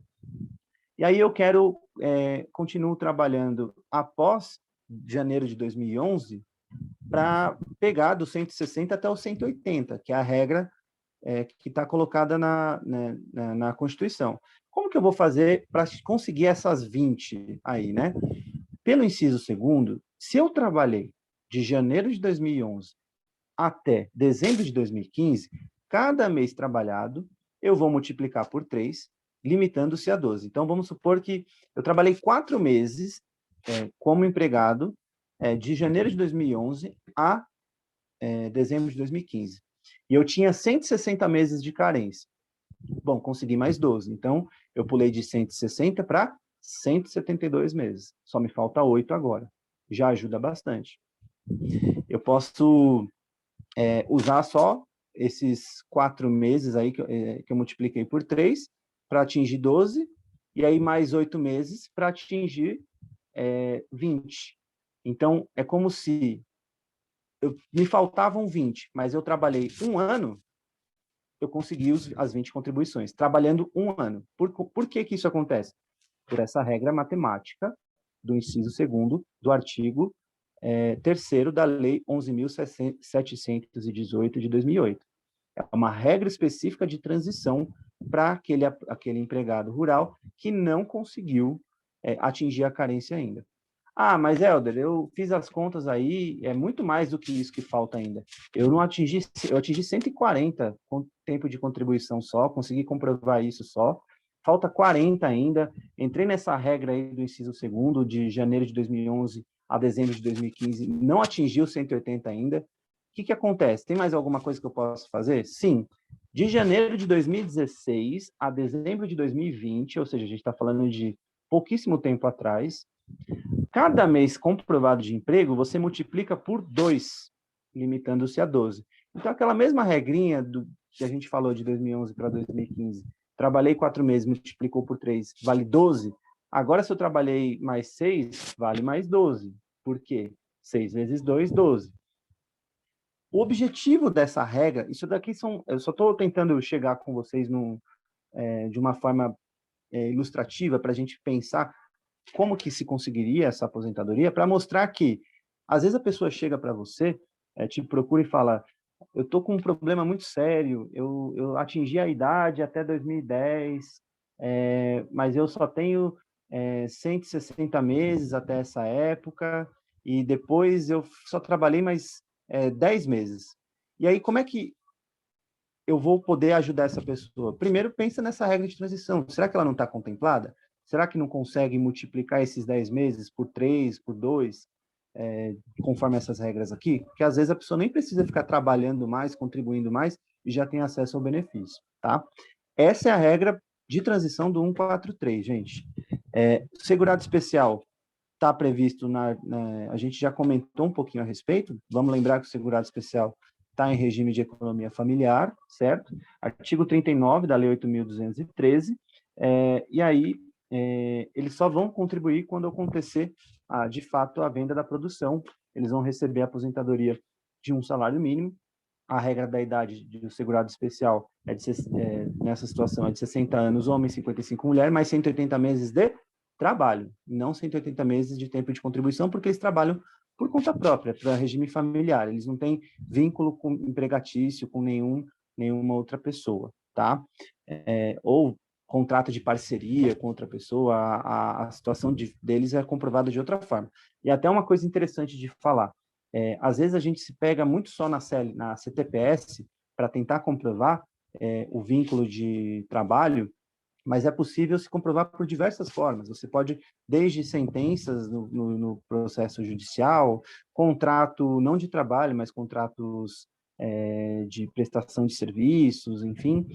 E aí eu quero, continuo trabalhando após janeiro de 2011 para pegar do 160 até o 180, que é a regra que está colocada na Constituição. Como que eu vou fazer para conseguir essas 20 aí, né? Pelo inciso 2º, se eu trabalhei de janeiro de 2011 até dezembro de 2015, cada mês trabalhado, eu vou multiplicar por 3, limitando-se a 12. Então, vamos supor que eu trabalhei 4 meses como empregado de janeiro de 2011 a dezembro de 2015. E eu tinha 160 meses de carência. Bom, consegui mais 12. Então, eu pulei de 160 para 172 meses. Só me falta 8 agora. Já ajuda bastante. Eu posso usar só esses 4 meses aí que eu multipliquei por 3 para atingir 12, e aí mais 8 meses para atingir 20. Então, é como se me faltavam 20, mas eu trabalhei um ano, eu consegui as 20 contribuições, trabalhando um ano. Por que isso acontece? Por essa regra matemática do inciso 2º do artigo 3º da Lei 11.718 de 2008. É uma regra específica de transição para aquele empregado rural que não conseguiu atingir a carência ainda. Ah, mas Helder, eu fiz as contas aí, é muito mais do que isso que falta ainda. Eu atingi 140 com tempo de contribuição só, consegui comprovar isso só. Falta 40 ainda. Entrei nessa regra aí do inciso 2º, de janeiro de 2011 a dezembro de 2015, não atingiu 180 ainda. O que acontece? Tem mais alguma coisa que eu posso fazer? Sim. De janeiro de 2016 a dezembro de 2020, ou seja, a gente está falando de pouquíssimo tempo atrás, cada mês comprovado de emprego, você multiplica por 2, limitando-se a 12. Então, aquela mesma regrinha que a gente falou de 2011 para 2015, trabalhei 4 meses, multiplicou por 3, vale 12. Agora, se eu trabalhei mais 6, vale mais 12. Por quê? 6 vezes 2, 12. O objetivo dessa regra, isso daqui eu só estou tentando chegar com vocês de uma forma ilustrativa para a gente pensar como que se conseguiria essa aposentadoria, para mostrar que, às vezes a pessoa chega para você, te procura e fala, eu estou com um problema muito sério, eu atingi a idade até 2010, mas eu só tenho 160 meses até essa época, e depois eu só trabalhei mais 10 meses. E aí, como é que eu vou poder ajudar essa pessoa? Primeiro, pensa nessa regra de transição. Será que ela não está contemplada? Será que não consegue multiplicar esses 10 meses por 3, por 2, conforme essas regras aqui? Porque às vezes a pessoa nem precisa ficar trabalhando mais, contribuindo mais, e já tem acesso ao benefício, tá? Essa é a regra de transição do 143, gente. Segurado especial está previsto a gente já comentou um pouquinho a respeito. Vamos lembrar que o segurado especial está em regime de economia familiar, certo? Artigo 39 da Lei 8.213, e aí eles só vão contribuir quando acontecer, de fato, a venda da produção. Eles vão receber a aposentadoria de um salário mínimo. A regra da idade do segurado especial nessa situação é de 60 anos homem, 55 mulher, mais 180 meses de trabalho, não 180 meses de tempo de contribuição, porque eles trabalham por conta própria, para regime familiar. Eles não têm vínculo empregatício com nenhuma outra pessoa, tá? Ou contrato de parceria com outra pessoa, a situação deles é comprovada de outra forma. E até uma coisa interessante de falar, às vezes a gente se pega muito só na CTPS para tentar comprovar o vínculo de trabalho, mas é possível se comprovar por diversas formas. Você pode, desde sentenças no processo judicial, contrato não de trabalho, mas contratos de prestação de serviços, enfim.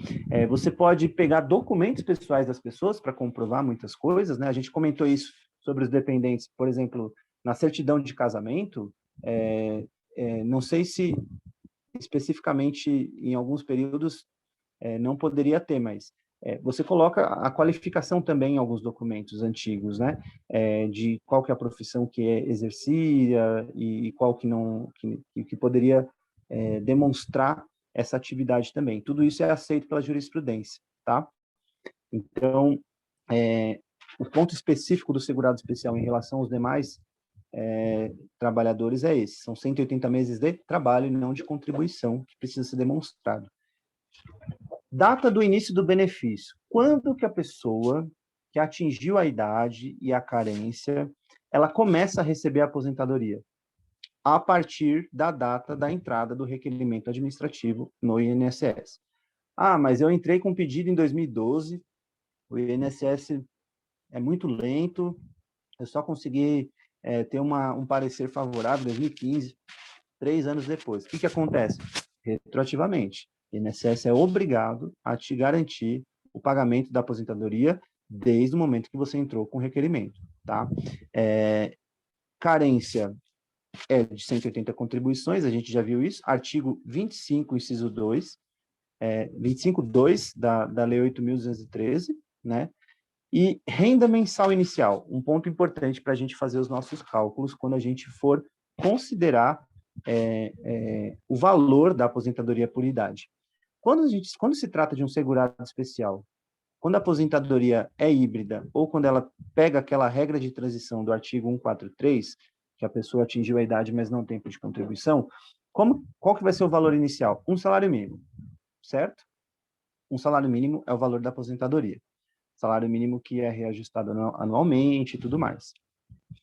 Você pode pegar documentos pessoais das pessoas para comprovar muitas coisas, né? A gente comentou isso sobre os dependentes, por exemplo, na certidão de casamento, não sei se especificamente em alguns períodos não poderia ter, mas você coloca a qualificação também em alguns documentos antigos, né? De qual que é a profissão que exercia e qual que não, que poderia demonstrar essa atividade também. Tudo isso é aceito pela jurisprudência, tá? Então, o ponto específico do segurado especial em relação aos demais trabalhadores é esse, são 180 meses de trabalho e não de contribuição que precisa ser demonstrado. Data do início do benefício. Quando que a pessoa que atingiu a idade e a carência, ela começa a receber a aposentadoria? A partir da data da entrada do requerimento administrativo no INSS. Mas eu entrei com pedido em 2012, o INSS é muito lento, eu só consegui ter um parecer favorável em 2015, 3 anos depois. O que acontece? Retroativamente, o INSS é obrigado a te garantir o pagamento da aposentadoria desde o momento que você entrou com o requerimento, tá? Carência é de 180 contribuições, a gente já viu isso, artigo 25, inciso 2, 25.2 da Lei 8.213, né? E renda mensal inicial, um ponto importante para a gente fazer os nossos cálculos quando a gente for considerar o valor da aposentadoria por idade. Quando se trata de um segurado especial, quando a aposentadoria é híbrida ou quando ela pega aquela regra de transição do artigo 143, que a pessoa atingiu a idade, mas não tem tempo de contribuição, qual que vai ser o valor inicial? Um salário mínimo, certo? Um salário mínimo é o valor da aposentadoria. Salário mínimo que é reajustado anualmente e tudo mais.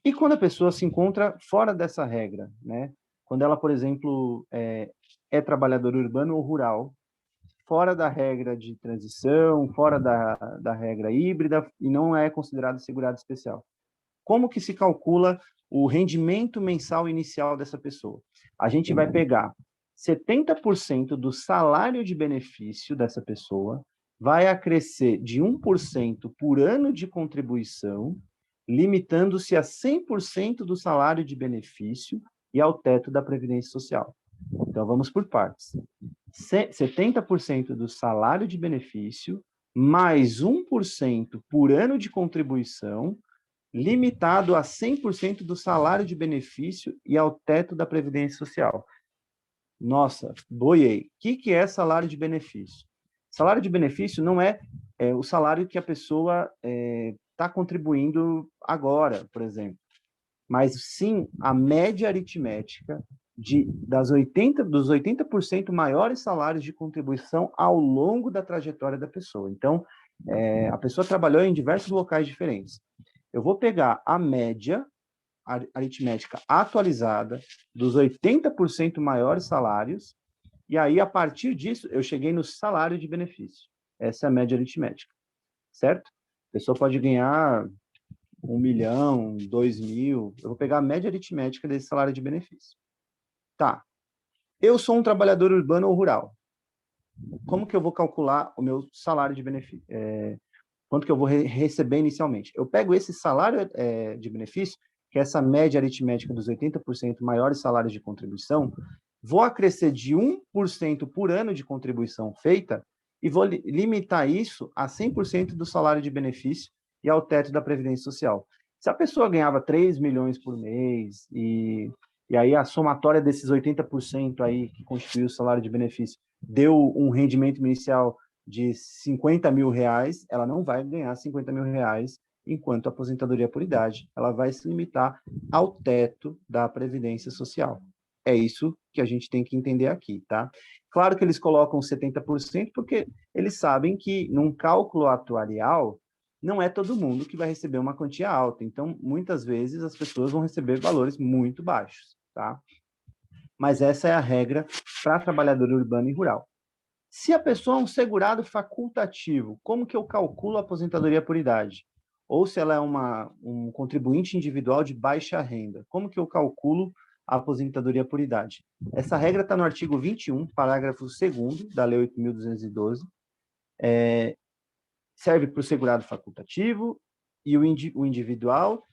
E quando a pessoa se encontra fora dessa regra, né? Quando ela, por exemplo, é trabalhador urbano ou rural, fora da regra de transição, fora da regra híbrida e não é considerado segurado especial. Como que se calcula o rendimento mensal inicial dessa pessoa? A gente vai pegar 70% do salário de benefício dessa pessoa, vai acrescer de 1% por ano de contribuição, limitando-se a 100% do salário de benefício e ao teto da Previdência Social. Então, vamos por partes. 70% do salário de benefício, mais 1% por ano de contribuição, limitado a 100% do salário de benefício e ao teto da Previdência Social. Nossa, boiei. O que é salário de benefício? Salário de benefício não é, o salário que a pessoa está contribuindo agora, por exemplo, mas sim a média aritmética dos 80% maiores salários de contribuição ao longo da trajetória da pessoa. Então, a pessoa trabalhou em diversos locais diferentes. Eu vou pegar a média aritmética atualizada dos 80% maiores salários, e aí, a partir disso, eu cheguei no salário de benefício. Essa é a média aritmética, certo? A pessoa pode ganhar 1 milhão, 2 mil, eu vou pegar a média aritmética desse salário de benefício. Tá, eu sou um trabalhador urbano ou rural. Como que eu vou calcular o meu salário de benefício? Quanto que eu vou receber inicialmente? Eu pego esse salário de benefício, que é essa média aritmética dos 80% maiores salários de contribuição, vou acrescer de 1% por ano de contribuição feita e vou limitar isso a 100% do salário de benefício e ao teto da Previdência Social. Se a pessoa ganhava 3 milhões por mês e aí a somatória desses 80% aí que constitui o salário de benefício deu um rendimento inicial de 50 mil reais, ela não vai ganhar 50 mil reais enquanto aposentadoria por idade. Ela vai se limitar ao teto da Previdência Social. É isso que a gente tem que entender aqui, tá? Claro que eles colocam 70% porque eles sabem que num cálculo atuarial não é todo mundo que vai receber uma quantia alta. Então, muitas vezes as pessoas vão receber valores muito baixos, tá? Mas essa é a regra para trabalhador urbano e rural. Se a pessoa é um segurado facultativo, como que eu calculo a aposentadoria por idade? Ou se ela é um contribuinte individual de baixa renda, como que eu calculo a aposentadoria por idade? Essa regra está no artigo 21, parágrafo 2º da Lei 8.212. Serve para o segurado facultativo e o individual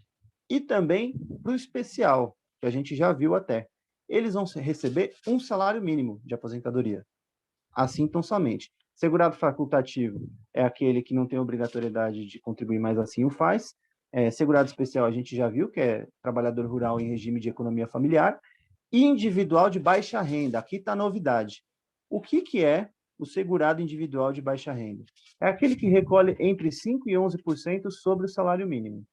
e também para o especial, que a gente já viu até. Eles vão receber um salário mínimo de aposentadoria. Assim tão somente. Segurado facultativo é aquele que não tem obrigatoriedade de contribuir, mas assim o faz. Segurado especial a gente já viu, que é trabalhador rural em regime de economia familiar. E individual de baixa renda, aqui está a novidade. O que é o segurado individual de baixa renda? É aquele que recolhe entre 5% e 11% sobre o salário mínimo.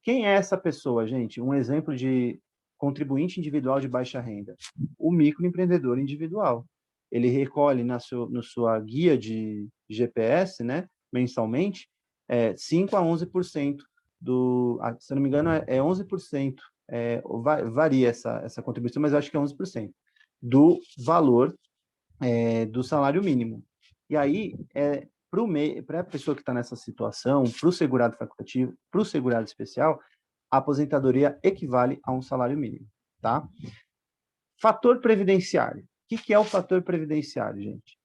Quem é essa pessoa, gente? Um exemplo de contribuinte individual de baixa renda. O microempreendedor individual. Ele recolhe na sua guia de GPS, né, mensalmente, 5 a 11% se eu não me engano, é 11%, varia essa contribuição, mas eu acho que é 11% do valor do salário mínimo. E aí, para a pessoa que está nessa situação, para o segurado facultativo, para o segurado especial, a aposentadoria equivale a um salário mínimo, tá? Fator previdenciário. O que é o fator previdenciário, gente?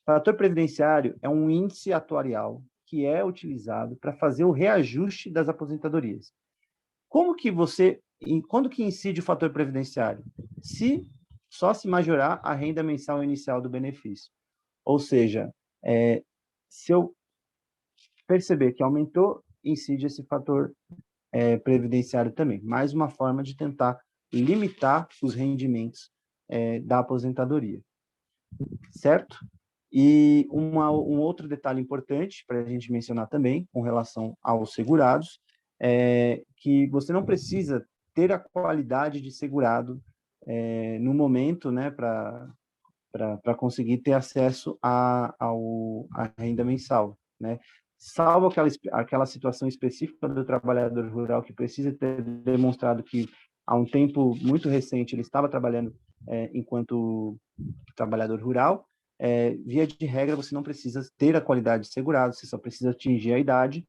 O fator previdenciário é um índice atuarial que é utilizado para fazer o reajuste das aposentadorias. Quando que incide o fator previdenciário? Só se majorar a renda mensal inicial do benefício. Ou seja, se eu perceber que aumentou, incide esse fator previdenciário também. Mais uma forma de tentar limitar os rendimentos da aposentadoria, certo? E um outro detalhe importante para a gente mencionar também, com relação aos segurados, é que você não precisa ter a qualidade de segurado no momento, né, para conseguir ter acesso à renda mensal, né? Salvo aquela situação específica do trabalhador rural que precisa ter demonstrado que há um tempo muito recente ele estava trabalhando enquanto trabalhador rural, via de regra você não precisa ter a qualidade de segurado, você só precisa atingir a idade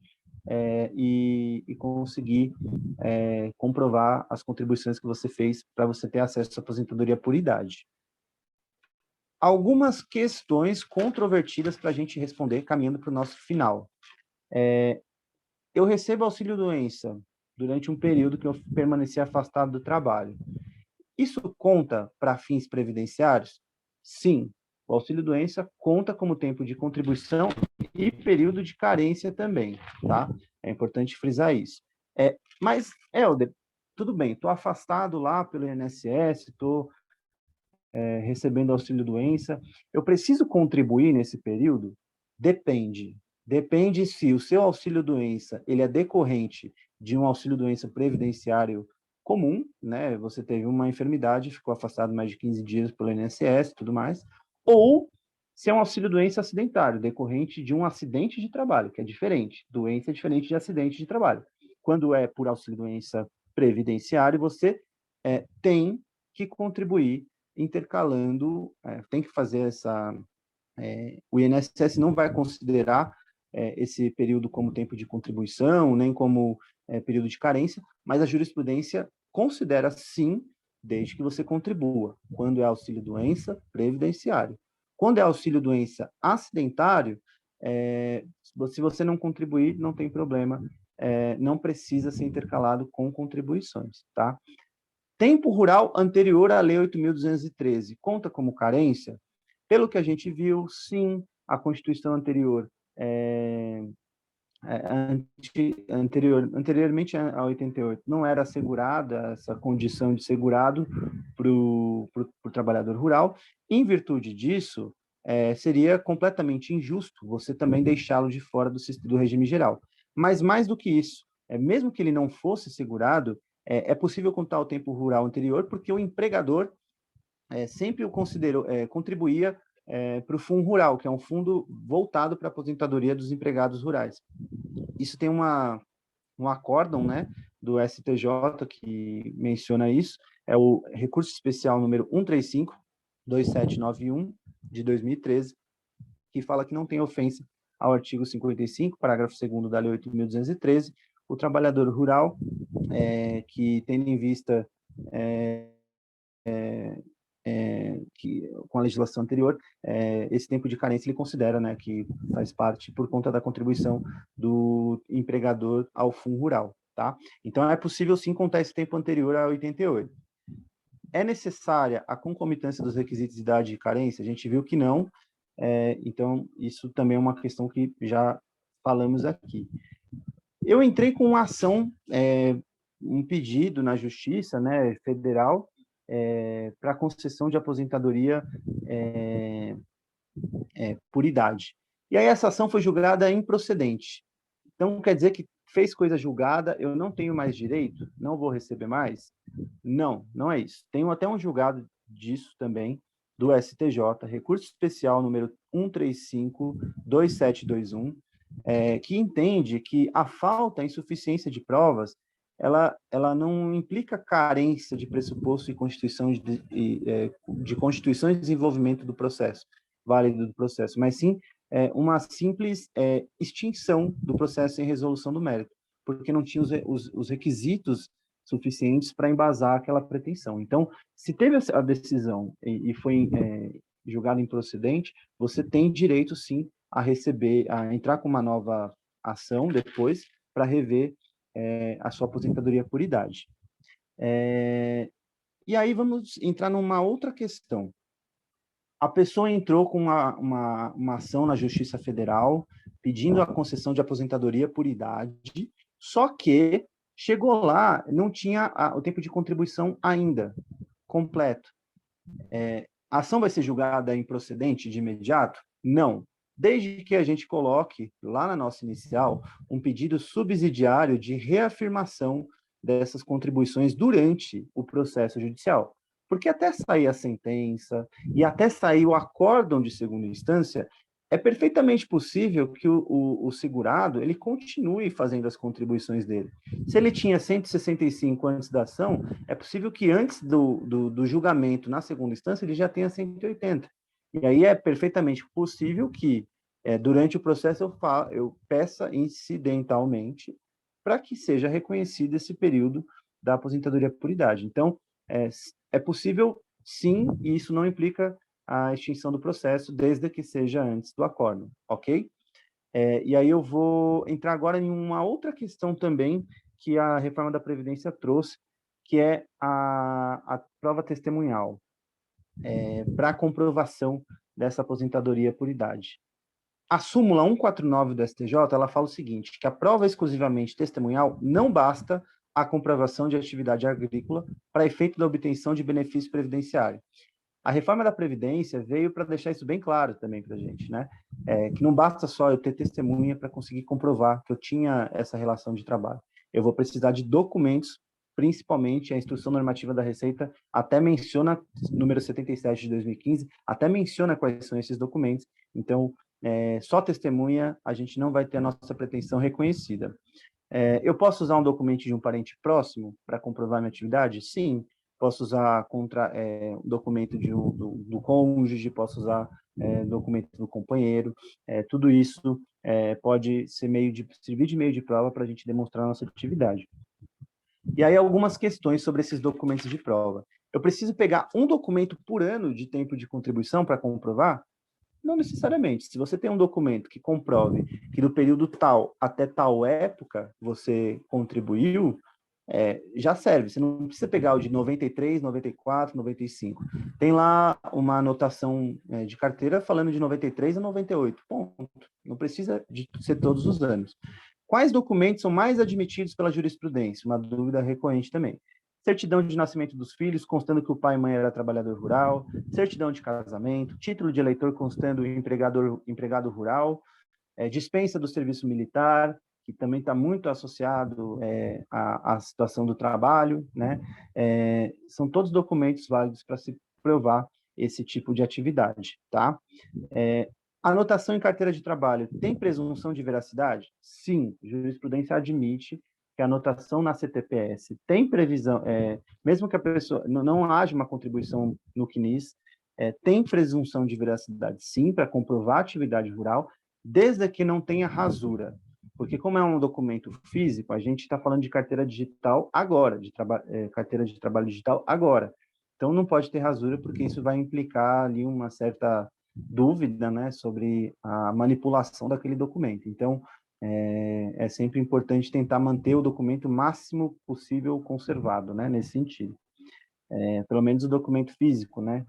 e conseguir comprovar as contribuições que você fez para você ter acesso à aposentadoria por idade. Algumas questões controvertidas para a gente responder, caminhando para o nosso final. Eu recebo auxílio-doença durante um período que eu permaneci afastado do trabalho. Isso conta para fins previdenciários? Sim. O auxílio-doença conta como tempo de contribuição e período de carência também, tá? É importante frisar isso. Mas, Helder, tudo bem, estou afastado lá pelo INSS, estou recebendo auxílio-doença. Eu preciso contribuir nesse período? Depende. Depende se o seu auxílio-doença ele é decorrente de um auxílio-doença previdenciário comum, né? Você teve uma enfermidade, ficou afastado mais de 15 dias pelo INSS e tudo mais, ou se é um auxílio-doença acidentário, decorrente de um acidente de trabalho, que é diferente. Doença é diferente de acidente de trabalho. Quando é por auxílio-doença previdenciário, você tem que contribuir intercalando, tem que fazer essa... o INSS não vai considerar esse período como tempo de contribuição, nem como período de carência, mas a jurisprudência considera sim, desde que você contribua, quando é auxílio-doença previdenciário. Quando é auxílio-doença acidentário, se você não contribuir, não tem problema, não precisa ser intercalado com contribuições, tá? Tempo rural anterior à Lei 8.213 conta como carência? Pelo que a gente viu, sim, a Constituição anterior, anteriormente a 88, não era assegurada essa condição de segurado para o trabalhador rural. Em virtude disso, seria completamente injusto você também deixá-lo de fora do regime geral. Mas mais do que isso, mesmo que ele não fosse segurado, é possível contar o tempo rural anterior, porque o empregador sempre o considerou, contribuía para o Fundo Rural, que é um fundo voltado para a aposentadoria dos empregados rurais. Isso tem um acórdão, né, do STJ que menciona isso, é o recurso especial número 135/2791, de 2013, que fala que não tem ofensa ao artigo 55, parágrafo 2º da Lei 8.213, o trabalhador rural, que tendo em vista que com a legislação anterior, esse tempo de carência ele considera, né, que faz parte por conta da contribuição do empregador ao Fundo Rural, tá? Então é possível sim contar esse tempo anterior a 88. É necessária a concomitância dos requisitos de idade e carência? A gente viu que não, então isso também é uma questão que já falamos aqui. Eu entrei com uma ação, um pedido na Justiça, né, federal, para concessão de aposentadoria por idade. E aí essa ação foi julgada improcedente. Então, quer dizer que fez coisa julgada, eu não tenho mais direito? Não vou receber mais? Não, não é isso. Tenho até um julgado disso também, do STJ, recurso especial número 135/2721, que entende que a falta, a insuficiência de provas, ela não implica carência de pressuposto e constituição de constituição e desenvolvimento do processo, válido do processo, mas sim uma simples extinção do processo em resolução do mérito, porque não tinha os requisitos suficientes para embasar aquela pretensão. Então, se teve a decisão e foi julgado improcedente, você tem direito, sim, a receber, a entrar com uma nova ação depois para rever a sua aposentadoria por idade. E aí vamos entrar numa outra questão. A pessoa entrou com uma ação na Justiça Federal pedindo a concessão de aposentadoria por idade, só que chegou lá, não tinha o tempo de contribuição ainda completo. A ação vai ser julgada improcedente de imediato? Não. Desde que a gente coloque lá na nossa inicial um pedido subsidiário de reafirmação dessas contribuições durante o processo judicial. Porque até sair a sentença e até sair o acórdão de segunda instância, é perfeitamente possível que o segurado ele continue fazendo as contribuições dele. Se ele tinha 165 antes da ação, é possível que antes do julgamento na segunda instância ele já tenha 180. E aí é perfeitamente possível que, durante o processo, eu peça incidentalmente para que seja reconhecido esse período da aposentadoria por idade. Então, é possível, sim, e isso não implica a extinção do processo, desde que seja antes do acórdão, ok? E aí eu vou entrar agora em uma outra questão também que a reforma da Previdência trouxe, que é a prova testemunhal para a comprovação dessa aposentadoria por idade. A súmula 149 do STJ, ela fala o seguinte, que a prova exclusivamente testemunhal não basta a comprovação de atividade agrícola para efeito da obtenção de benefício previdenciário. A reforma da Previdência veio para deixar isso bem claro também para a gente, né? Que não basta só eu ter testemunha para conseguir comprovar que eu tinha essa relação de trabalho. Eu vou precisar de documentos, principalmente a Instrução Normativa da Receita até menciona, número 77 de 2015, até menciona quais são esses documentos. Então, só testemunha, a gente não vai ter a nossa pretensão reconhecida. Eu posso usar um documento de um parente próximo para comprovar minha atividade? Sim. Posso usar um documento do cônjuge, posso usar documento do companheiro. Tudo isso pode servir de meio de prova para a gente demonstrar a nossa atividade. E aí, algumas questões sobre esses documentos de prova. Eu preciso pegar um documento por ano de tempo de contribuição para comprovar? Não necessariamente. Se você tem um documento que comprove que do período tal até tal época você contribuiu, já serve. Você não precisa pegar o de 93, 94, 95. Tem lá uma anotação de carteira falando de 93 a 98. Ponto. Não precisa de ser todos os anos. Quais documentos são mais admitidos pela jurisprudência? Uma dúvida recorrente também. Certidão de nascimento dos filhos, constando que o pai e mãe era trabalhador rural, certidão de casamento, título de eleitor constando empregado rural, dispensa do serviço militar, que também está muito associado à situação do trabalho, né? São todos documentos válidos para se provar esse tipo de atividade, tá? Anotação em carteira de trabalho tem presunção de veracidade? Sim, jurisprudência admite que a anotação na CTPS tem previsão, mesmo que a pessoa não haja uma contribuição no CNIS, tem presunção de veracidade, sim, para comprovar a atividade rural, desde que não tenha rasura. Porque como é um documento físico, a gente está falando de carteira digital agora, carteira de trabalho digital agora. Então, não pode ter rasura, porque isso vai implicar ali uma certa dúvida, né, sobre a manipulação daquele documento. Então, é sempre importante tentar manter o documento o máximo possível conservado, né, nesse sentido. Pelo menos o documento físico, né,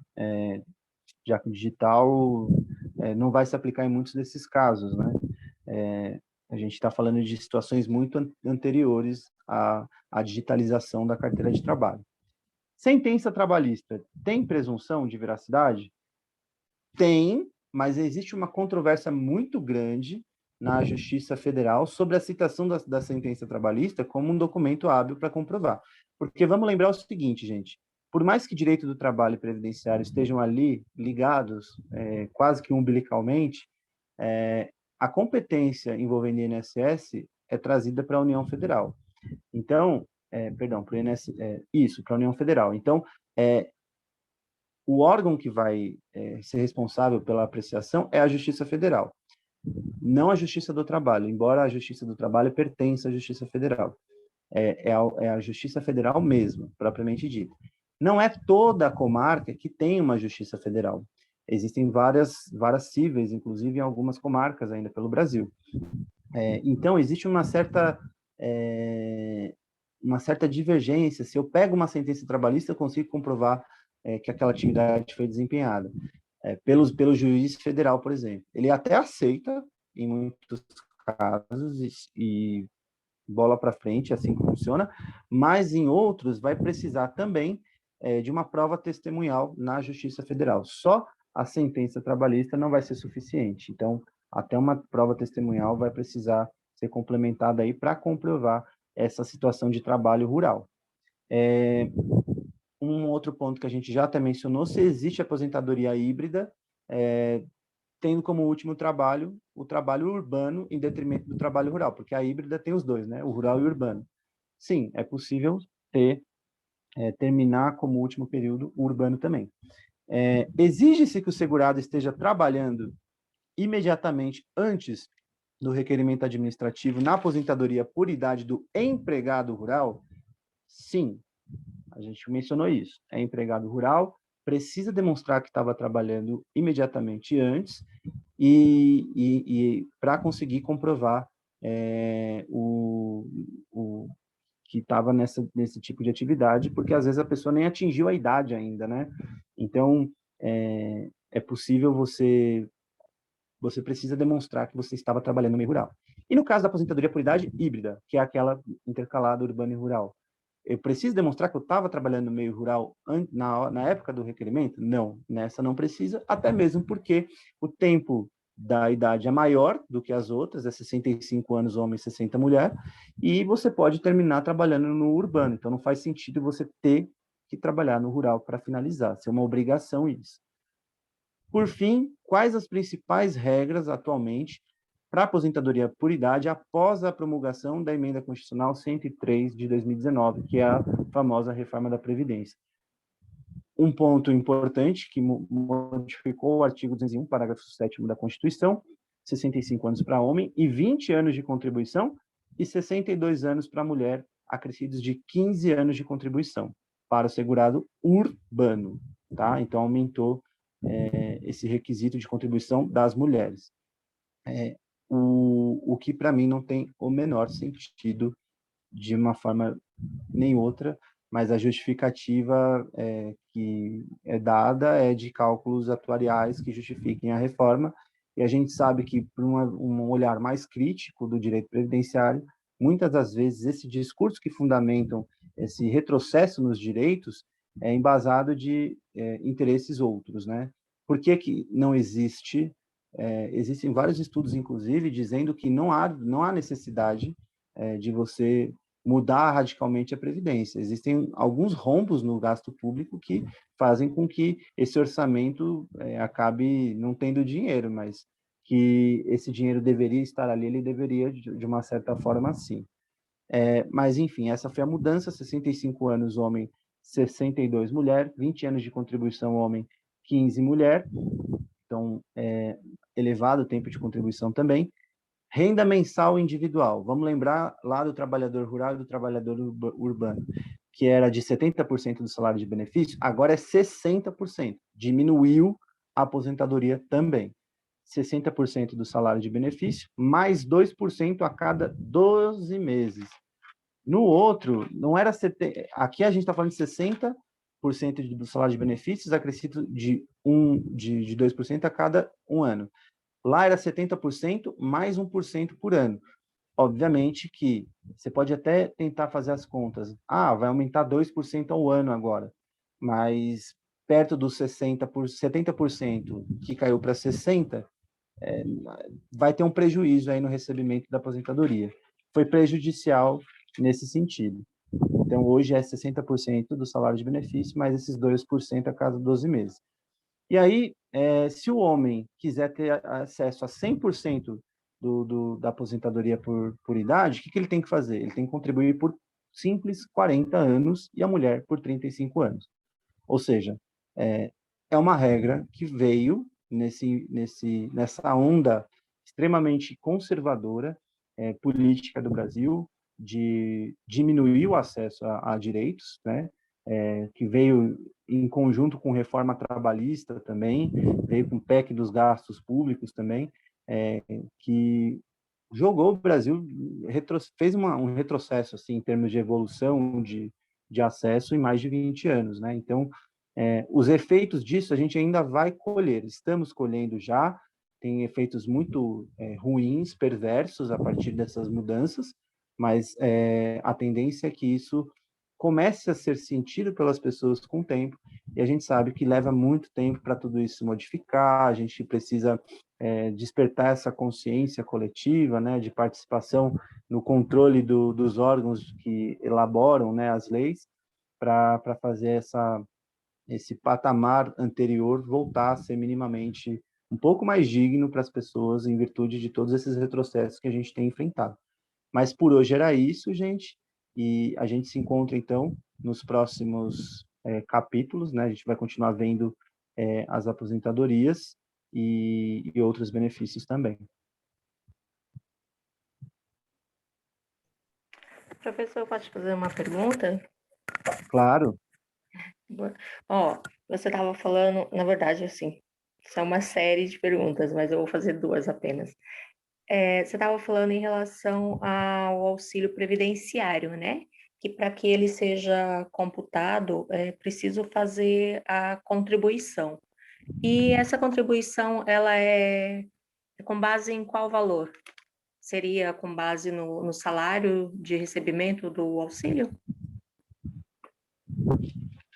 já que o digital não vai se aplicar em muitos desses casos, né. A gente está falando de situações muito anteriores à digitalização da carteira de trabalho. Sentença trabalhista tem presunção de veracidade? Tem, mas existe uma controvérsia muito grande na Justiça Federal sobre a citação da sentença trabalhista como um documento hábil para comprovar. Porque vamos lembrar o seguinte, gente, por mais que direito do trabalho e previdenciário estejam ali ligados quase que umbilicalmente, a competência envolvendo INSS é trazida para a União Federal. Então, perdão, para o INSS, para a União Federal. Então, o órgão que vai ser responsável pela apreciação é a Justiça Federal, não a Justiça do Trabalho, embora a Justiça do Trabalho pertença à Justiça Federal. É a Justiça Federal mesmo, propriamente dita. Não é toda a comarca que tem uma Justiça Federal. Existem várias cíveis, inclusive em algumas comarcas ainda pelo Brasil. Então, existe uma certa divergência. Se eu pego uma sentença trabalhista, eu consigo comprovar que aquela atividade foi desempenhada. Pelo juiz federal, por exemplo. Ele até aceita, em muitos casos, e bola para frente, assim que funciona, mas em outros vai precisar também de uma prova testemunhal na Justiça Federal. Só a sentença trabalhista não vai ser suficiente. Então, até uma prova testemunhal vai precisar ser complementada aí para comprovar essa situação de trabalho rural. Um outro ponto que a gente já até mencionou, se existe aposentadoria híbrida, tendo como último trabalho o trabalho urbano em detrimento do trabalho rural, porque a híbrida tem os dois, né? O rural e o urbano. Sim, é possível terminar como último período o urbano também. Exige-se que o segurado esteja trabalhando imediatamente antes do requerimento administrativo na aposentadoria por idade do empregado rural? Sim, a gente mencionou isso. É empregado rural, precisa demonstrar que estava trabalhando imediatamente antes e para conseguir comprovar o que estava nesse tipo de atividade, porque às vezes a pessoa nem atingiu a idade ainda, né? Então, é possível você precisa demonstrar que você estava trabalhando no meio rural. E no caso da aposentadoria por idade híbrida, que é aquela intercalada urbana e rural, Eu preciso demonstrar que eu estava trabalhando no meio rural na época do requerimento? Não, nessa não precisa, até mesmo porque o tempo da idade é maior do que as outras, é 65 anos homem, 60 mulher, e você pode terminar trabalhando no urbano, então não faz sentido você ter que trabalhar no rural para finalizar, ser uma obrigação isso. Por fim, quais as principais regras atualmente para aposentadoria por idade após a promulgação da Emenda Constitucional 103 de 2019, que é a famosa reforma da Previdência? Um ponto importante que modificou o artigo 201, parágrafo 7º da Constituição, 65 anos para homem e 20 anos de contribuição e 62 anos para mulher, acrescidos de 15 anos de contribuição para o segurado urbano, tá? Então aumentou esse requisito de contribuição das mulheres. O que para mim não tem o menor sentido de uma forma nem outra, mas a justificativa que é dada é de cálculos atuariais que justifiquem a reforma, e a gente sabe que, por um olhar mais crítico do direito previdenciário, muitas das vezes esse discurso que fundamentam esse retrocesso nos direitos é embasado de interesses outros, né? Por que que não existe? Existem vários estudos, inclusive, dizendo que não há necessidade de você mudar radicalmente a previdência. Existem alguns rombos no gasto público que fazem com que esse orçamento acabe não tendo dinheiro, mas que esse dinheiro deveria estar ali, ele deveria, de uma certa forma, sim. Mas, enfim, essa foi a mudança, 65 anos homem, 62 mulher, 20 anos de contribuição homem, 15 mulher, então, elevado o tempo de contribuição também. Renda mensal individual. Vamos lembrar lá do trabalhador rural e do trabalhador urbano, que era de 70% do salário de benefício, agora é 60%. Diminuiu a aposentadoria também. 60% do salário de benefício, mais 2% a cada 12 meses. No outro, não era 70%, aqui a gente está falando de 60% do salário de benefícios, acrescido de 2% a cada um ano. Lá era 70% mais 1% por ano. Obviamente que você pode até tentar fazer as contas. Vai aumentar 2% ao ano agora. Mas perto dos 70% que caiu para 60%, vai ter um prejuízo aí no recebimento da aposentadoria. Foi prejudicial nesse sentido. Então, hoje é 60% do salário de benefício, mais esses 2% a cada 12 meses. E aí, se o homem quiser ter acesso a 100% da aposentadoria por idade, o que ele tem que fazer? Ele tem que contribuir por simples 40 anos e a mulher por 35 anos. Ou seja, é uma regra que veio nessa onda extremamente conservadora política do Brasil, de diminuir o acesso a direitos, né? Que veio em conjunto com reforma trabalhista também, veio com o PEC dos gastos públicos também, que jogou o Brasil, fez um retrocesso assim, em termos de evolução de acesso em mais de 20 anos. Né? Então, os efeitos disso a gente ainda vai colher, estamos colhendo já, tem efeitos muito ruins, perversos a partir dessas mudanças, mas a tendência é que isso comece a ser sentido pelas pessoas com o tempo, e a gente sabe que leva muito tempo para tudo isso se modificar, a gente precisa despertar essa consciência coletiva, né, de participação no controle dos órgãos que elaboram, né, as leis, para fazer esse patamar anterior voltar a ser minimamente um pouco mais digno para as pessoas, em virtude de todos esses retrocessos que a gente tem enfrentado. Mas por hoje era isso, gente, e a gente se encontra, então, nos próximos capítulos, né? A gente vai continuar vendo as aposentadorias e outros benefícios também. Professor, posso te fazer uma pergunta? Claro. Você estava falando, na verdade, assim, são uma série de perguntas, mas eu vou fazer duas apenas. Você estava falando em relação ao auxílio previdenciário, né? Que para que ele seja computado, é preciso fazer a contribuição. E essa contribuição, ela é com base em qual valor? Seria com base no salário de recebimento do auxílio?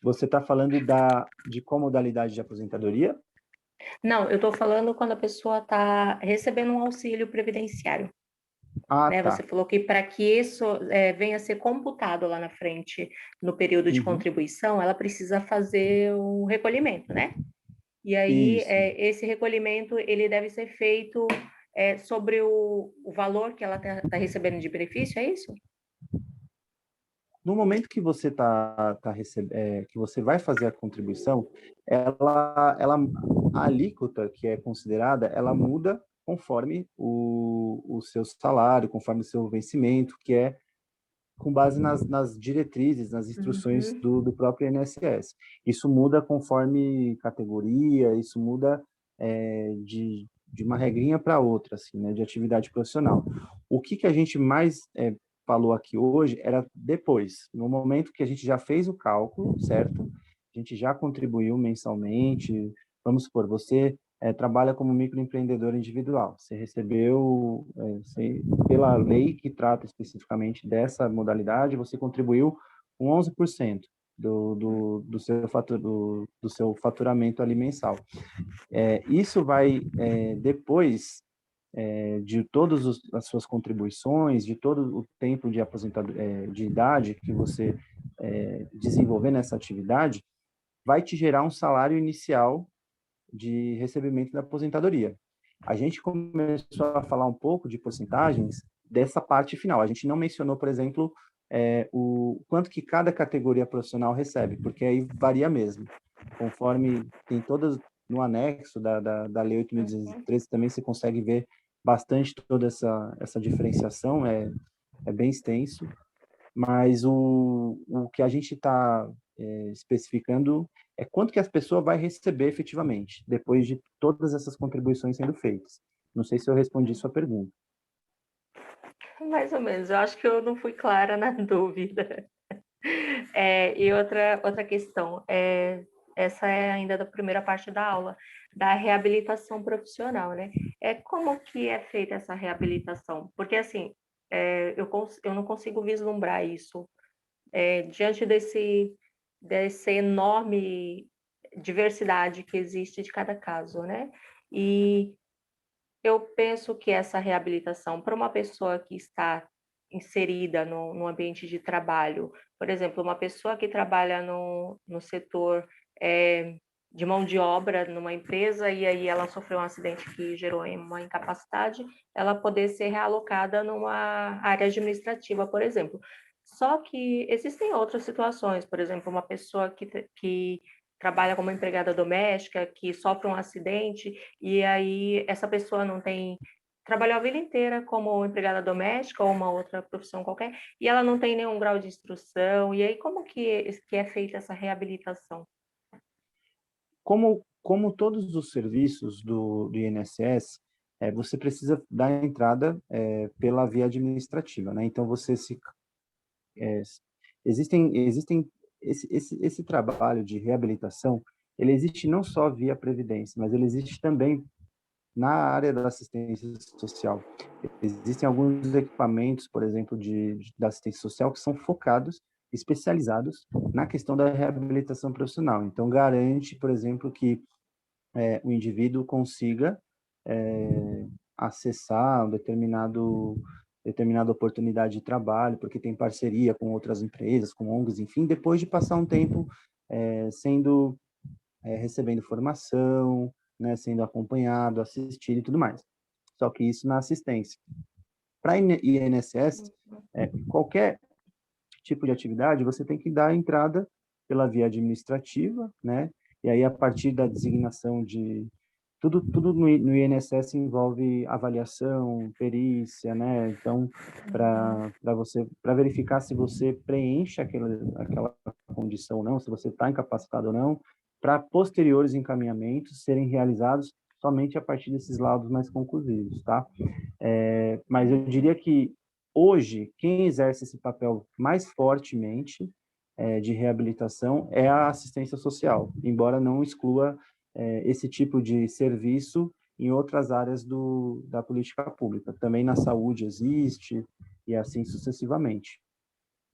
Você está falando de qual modalidade de aposentadoria? Não, eu estou falando quando a pessoa está recebendo um auxílio previdenciário, Ah, né? Você tá. falou que para que isso venha a ser computado lá na frente, no período de Uhum. contribuição, ela precisa fazer o recolhimento, né? E aí, Isso. esse recolhimento, ele deve ser feito sobre o valor que ela está recebendo de benefício, é isso? No momento que você que você vai fazer a contribuição, a alíquota que é considerada, ela muda conforme o seu salário, conforme o seu vencimento, que é com base nas diretrizes, nas instruções Uhum. do próprio INSS. Isso muda conforme categoria, isso muda de uma regrinha para outra, assim, né, de atividade profissional. O que a gente mais falou aqui hoje era depois, no momento que a gente já fez o cálculo, certo? A gente já contribuiu mensalmente. Vamos supor, você trabalha como microempreendedor individual. Você recebeu, pela lei que trata especificamente dessa modalidade, você contribuiu com 11% do seu faturamento ali mensal. Isso vai, depois de todas as suas contribuições, de todo o tempo de aposentadoria, de idade que você desenvolver nessa atividade, vai te gerar um salário inicial de recebimento da aposentadoria. A gente começou a falar um pouco de porcentagens dessa parte final. A gente não mencionou, por exemplo, o quanto que cada categoria profissional recebe, porque aí varia mesmo. Conforme tem todas no anexo da Lei Uhum. 8.213, também você consegue ver bastante toda essa diferenciação, é bem extenso, mas o que a gente está especificando é quanto que a pessoa vai receber efetivamente, depois de todas essas contribuições sendo feitas. Não sei se eu respondi sua pergunta. Mais ou menos, eu acho que eu não fui clara na dúvida. E outra questão, essa é ainda da primeira parte da aula, da reabilitação profissional, né? Como que é feita essa reabilitação? Porque, assim, eu não consigo vislumbrar isso diante dessa enorme diversidade que existe de cada caso, né? E eu penso que essa reabilitação para uma pessoa que está inserida no ambiente de trabalho, por exemplo, uma pessoa que trabalha no setor de mão de obra numa empresa e aí ela sofreu um acidente que gerou uma incapacidade, ela poder ser realocada numa área administrativa, por exemplo. Só que existem outras situações, por exemplo, uma pessoa que trabalha como empregada doméstica, que sofre um acidente e aí essa pessoa não tem trabalhou a vida inteira como empregada doméstica ou uma outra profissão qualquer, e ela não tem nenhum grau de instrução, e aí como que é feita essa reabilitação? Como todos os serviços do INSS, você precisa dar entrada pela via administrativa, né? Então, é, existem esse trabalho de reabilitação, ele existe não só via Previdência, mas ele existe também na área da assistência social. Existem alguns equipamentos, por exemplo, da assistência social, que são focados, especializados na questão da reabilitação profissional. Então, garante, por exemplo, que o indivíduo consiga acessar determinada oportunidade de trabalho, porque tem parceria com outras empresas, com ONGs, enfim, depois de passar um tempo sendo recebendo formação, né, sendo acompanhado, assistido e tudo mais. Só que isso na assistência. Para INSS, qualquer tipo de atividade, você tem que dar entrada pela via administrativa, né? E aí, a partir da designação de... Tudo no INSS envolve avaliação, perícia, né? Então, para verificar se você preenche aquela condição ou não, se você está incapacitado ou não, para posteriores encaminhamentos serem realizados somente a partir desses laudos mais conclusivos, tá? Mas eu diria que hoje, quem exerce esse papel mais fortemente de reabilitação é a assistência social, embora não exclua esse tipo de serviço em outras áreas da política pública. Também na saúde existe, e assim sucessivamente.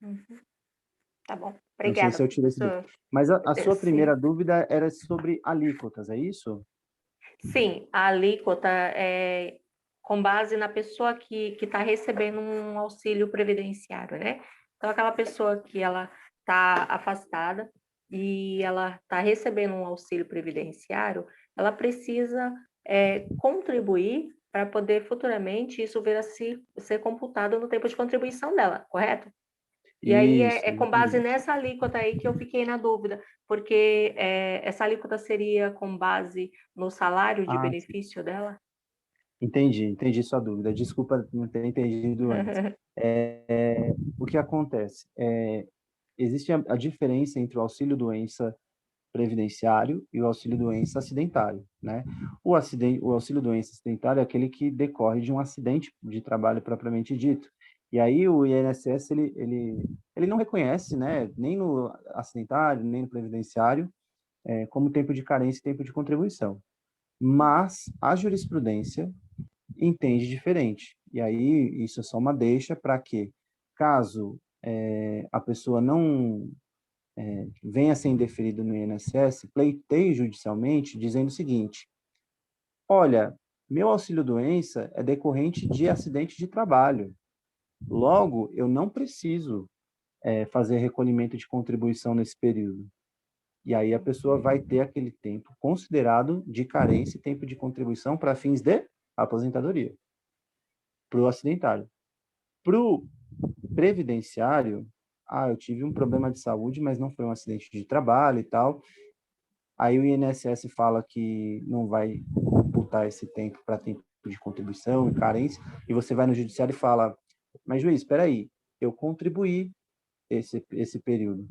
Uhum. Tá bom. Não sei Obrigada, se eu tirei esse... professor. Mas a sua Sim. primeira dúvida era sobre alíquotas, é isso? Sim, a alíquota é com base na pessoa que está recebendo um auxílio previdenciário, né? Então, aquela pessoa que ela está afastada e ela está recebendo um auxílio previdenciário, ela precisa contribuir para poder futuramente isso vir a ser computado no tempo de contribuição dela, correto? E aí Isso, é com base entendi. nessa alíquota aí que eu fiquei na dúvida, porque essa alíquota seria com base no salário de Ah, sim. benefício dela? Entendi sua dúvida. Desculpa não ter entendido antes. O que acontece? Existe a diferença entre o auxílio-doença previdenciário e o auxílio-doença acidentário, né? O auxílio-doença acidentário é aquele que decorre de um acidente de trabalho propriamente dito. E aí o INSS, ele não reconhece, né, nem no acidentário, nem no previdenciário, como tempo de carência e tempo de contribuição. Mas a jurisprudência entende diferente. E aí isso é só uma deixa para que, caso a pessoa não venha a ser indeferida no INSS, pleiteie judicialmente dizendo o seguinte: olha, meu auxílio-doença é decorrente de acidente de trabalho. Logo, eu não preciso fazer recolhimento de contribuição nesse período. E aí a pessoa vai ter aquele tempo considerado de carência e tempo de contribuição para fins de aposentadoria, para o acidentário. Para o previdenciário, eu tive um problema de saúde, mas não foi um acidente de trabalho e tal. Aí o INSS fala que não vai computar esse tempo para tempo de contribuição e carência, e você vai no judiciário e fala, mas juiz, espera aí, eu contribuí esse período.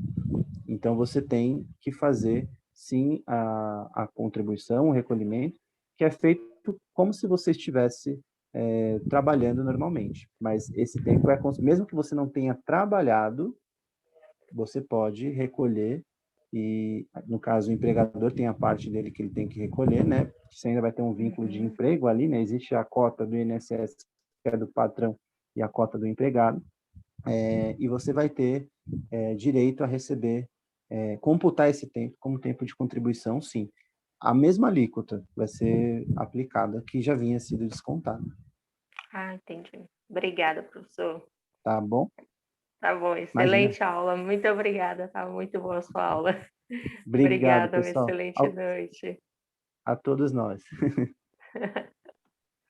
Então você tem que fazer sim a contribuição, o recolhimento, que é feito como se você estivesse trabalhando normalmente. Mas esse tempo mesmo que você não tenha trabalhado, você pode recolher e, no caso, o empregador tem a parte dele que ele tem que recolher, né? Você ainda vai ter um vínculo de emprego ali, né? Existe a cota do INSS, que é do patrão, e a cota do empregado, e você vai ter direito a receber, computar esse tempo como tempo de contribuição, sim. A mesma alíquota vai ser aplicada que já vinha sido descontada. Entendi. Obrigada, professor. Tá bom? Tá bom, Imagina. excelente aula. Muito obrigada, tá muito boa a sua aula. Obrigado, Obrigada, uma pessoal. excelente noite. A todos nós.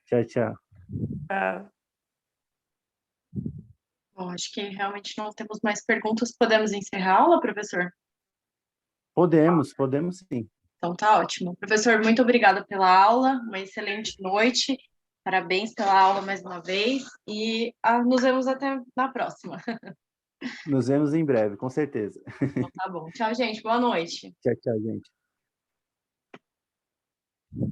Tchau, tchau. Tchau. Bom, acho que realmente não temos mais perguntas. Podemos encerrar a aula, professor? Podemos sim. Então tá ótimo. Professor, muito obrigada pela aula, uma excelente noite. Parabéns pela aula mais uma vez e nos vemos até na próxima. Nos vemos em breve, com certeza. Então tá bom. Tchau, gente. Boa noite. Tchau, tchau, gente.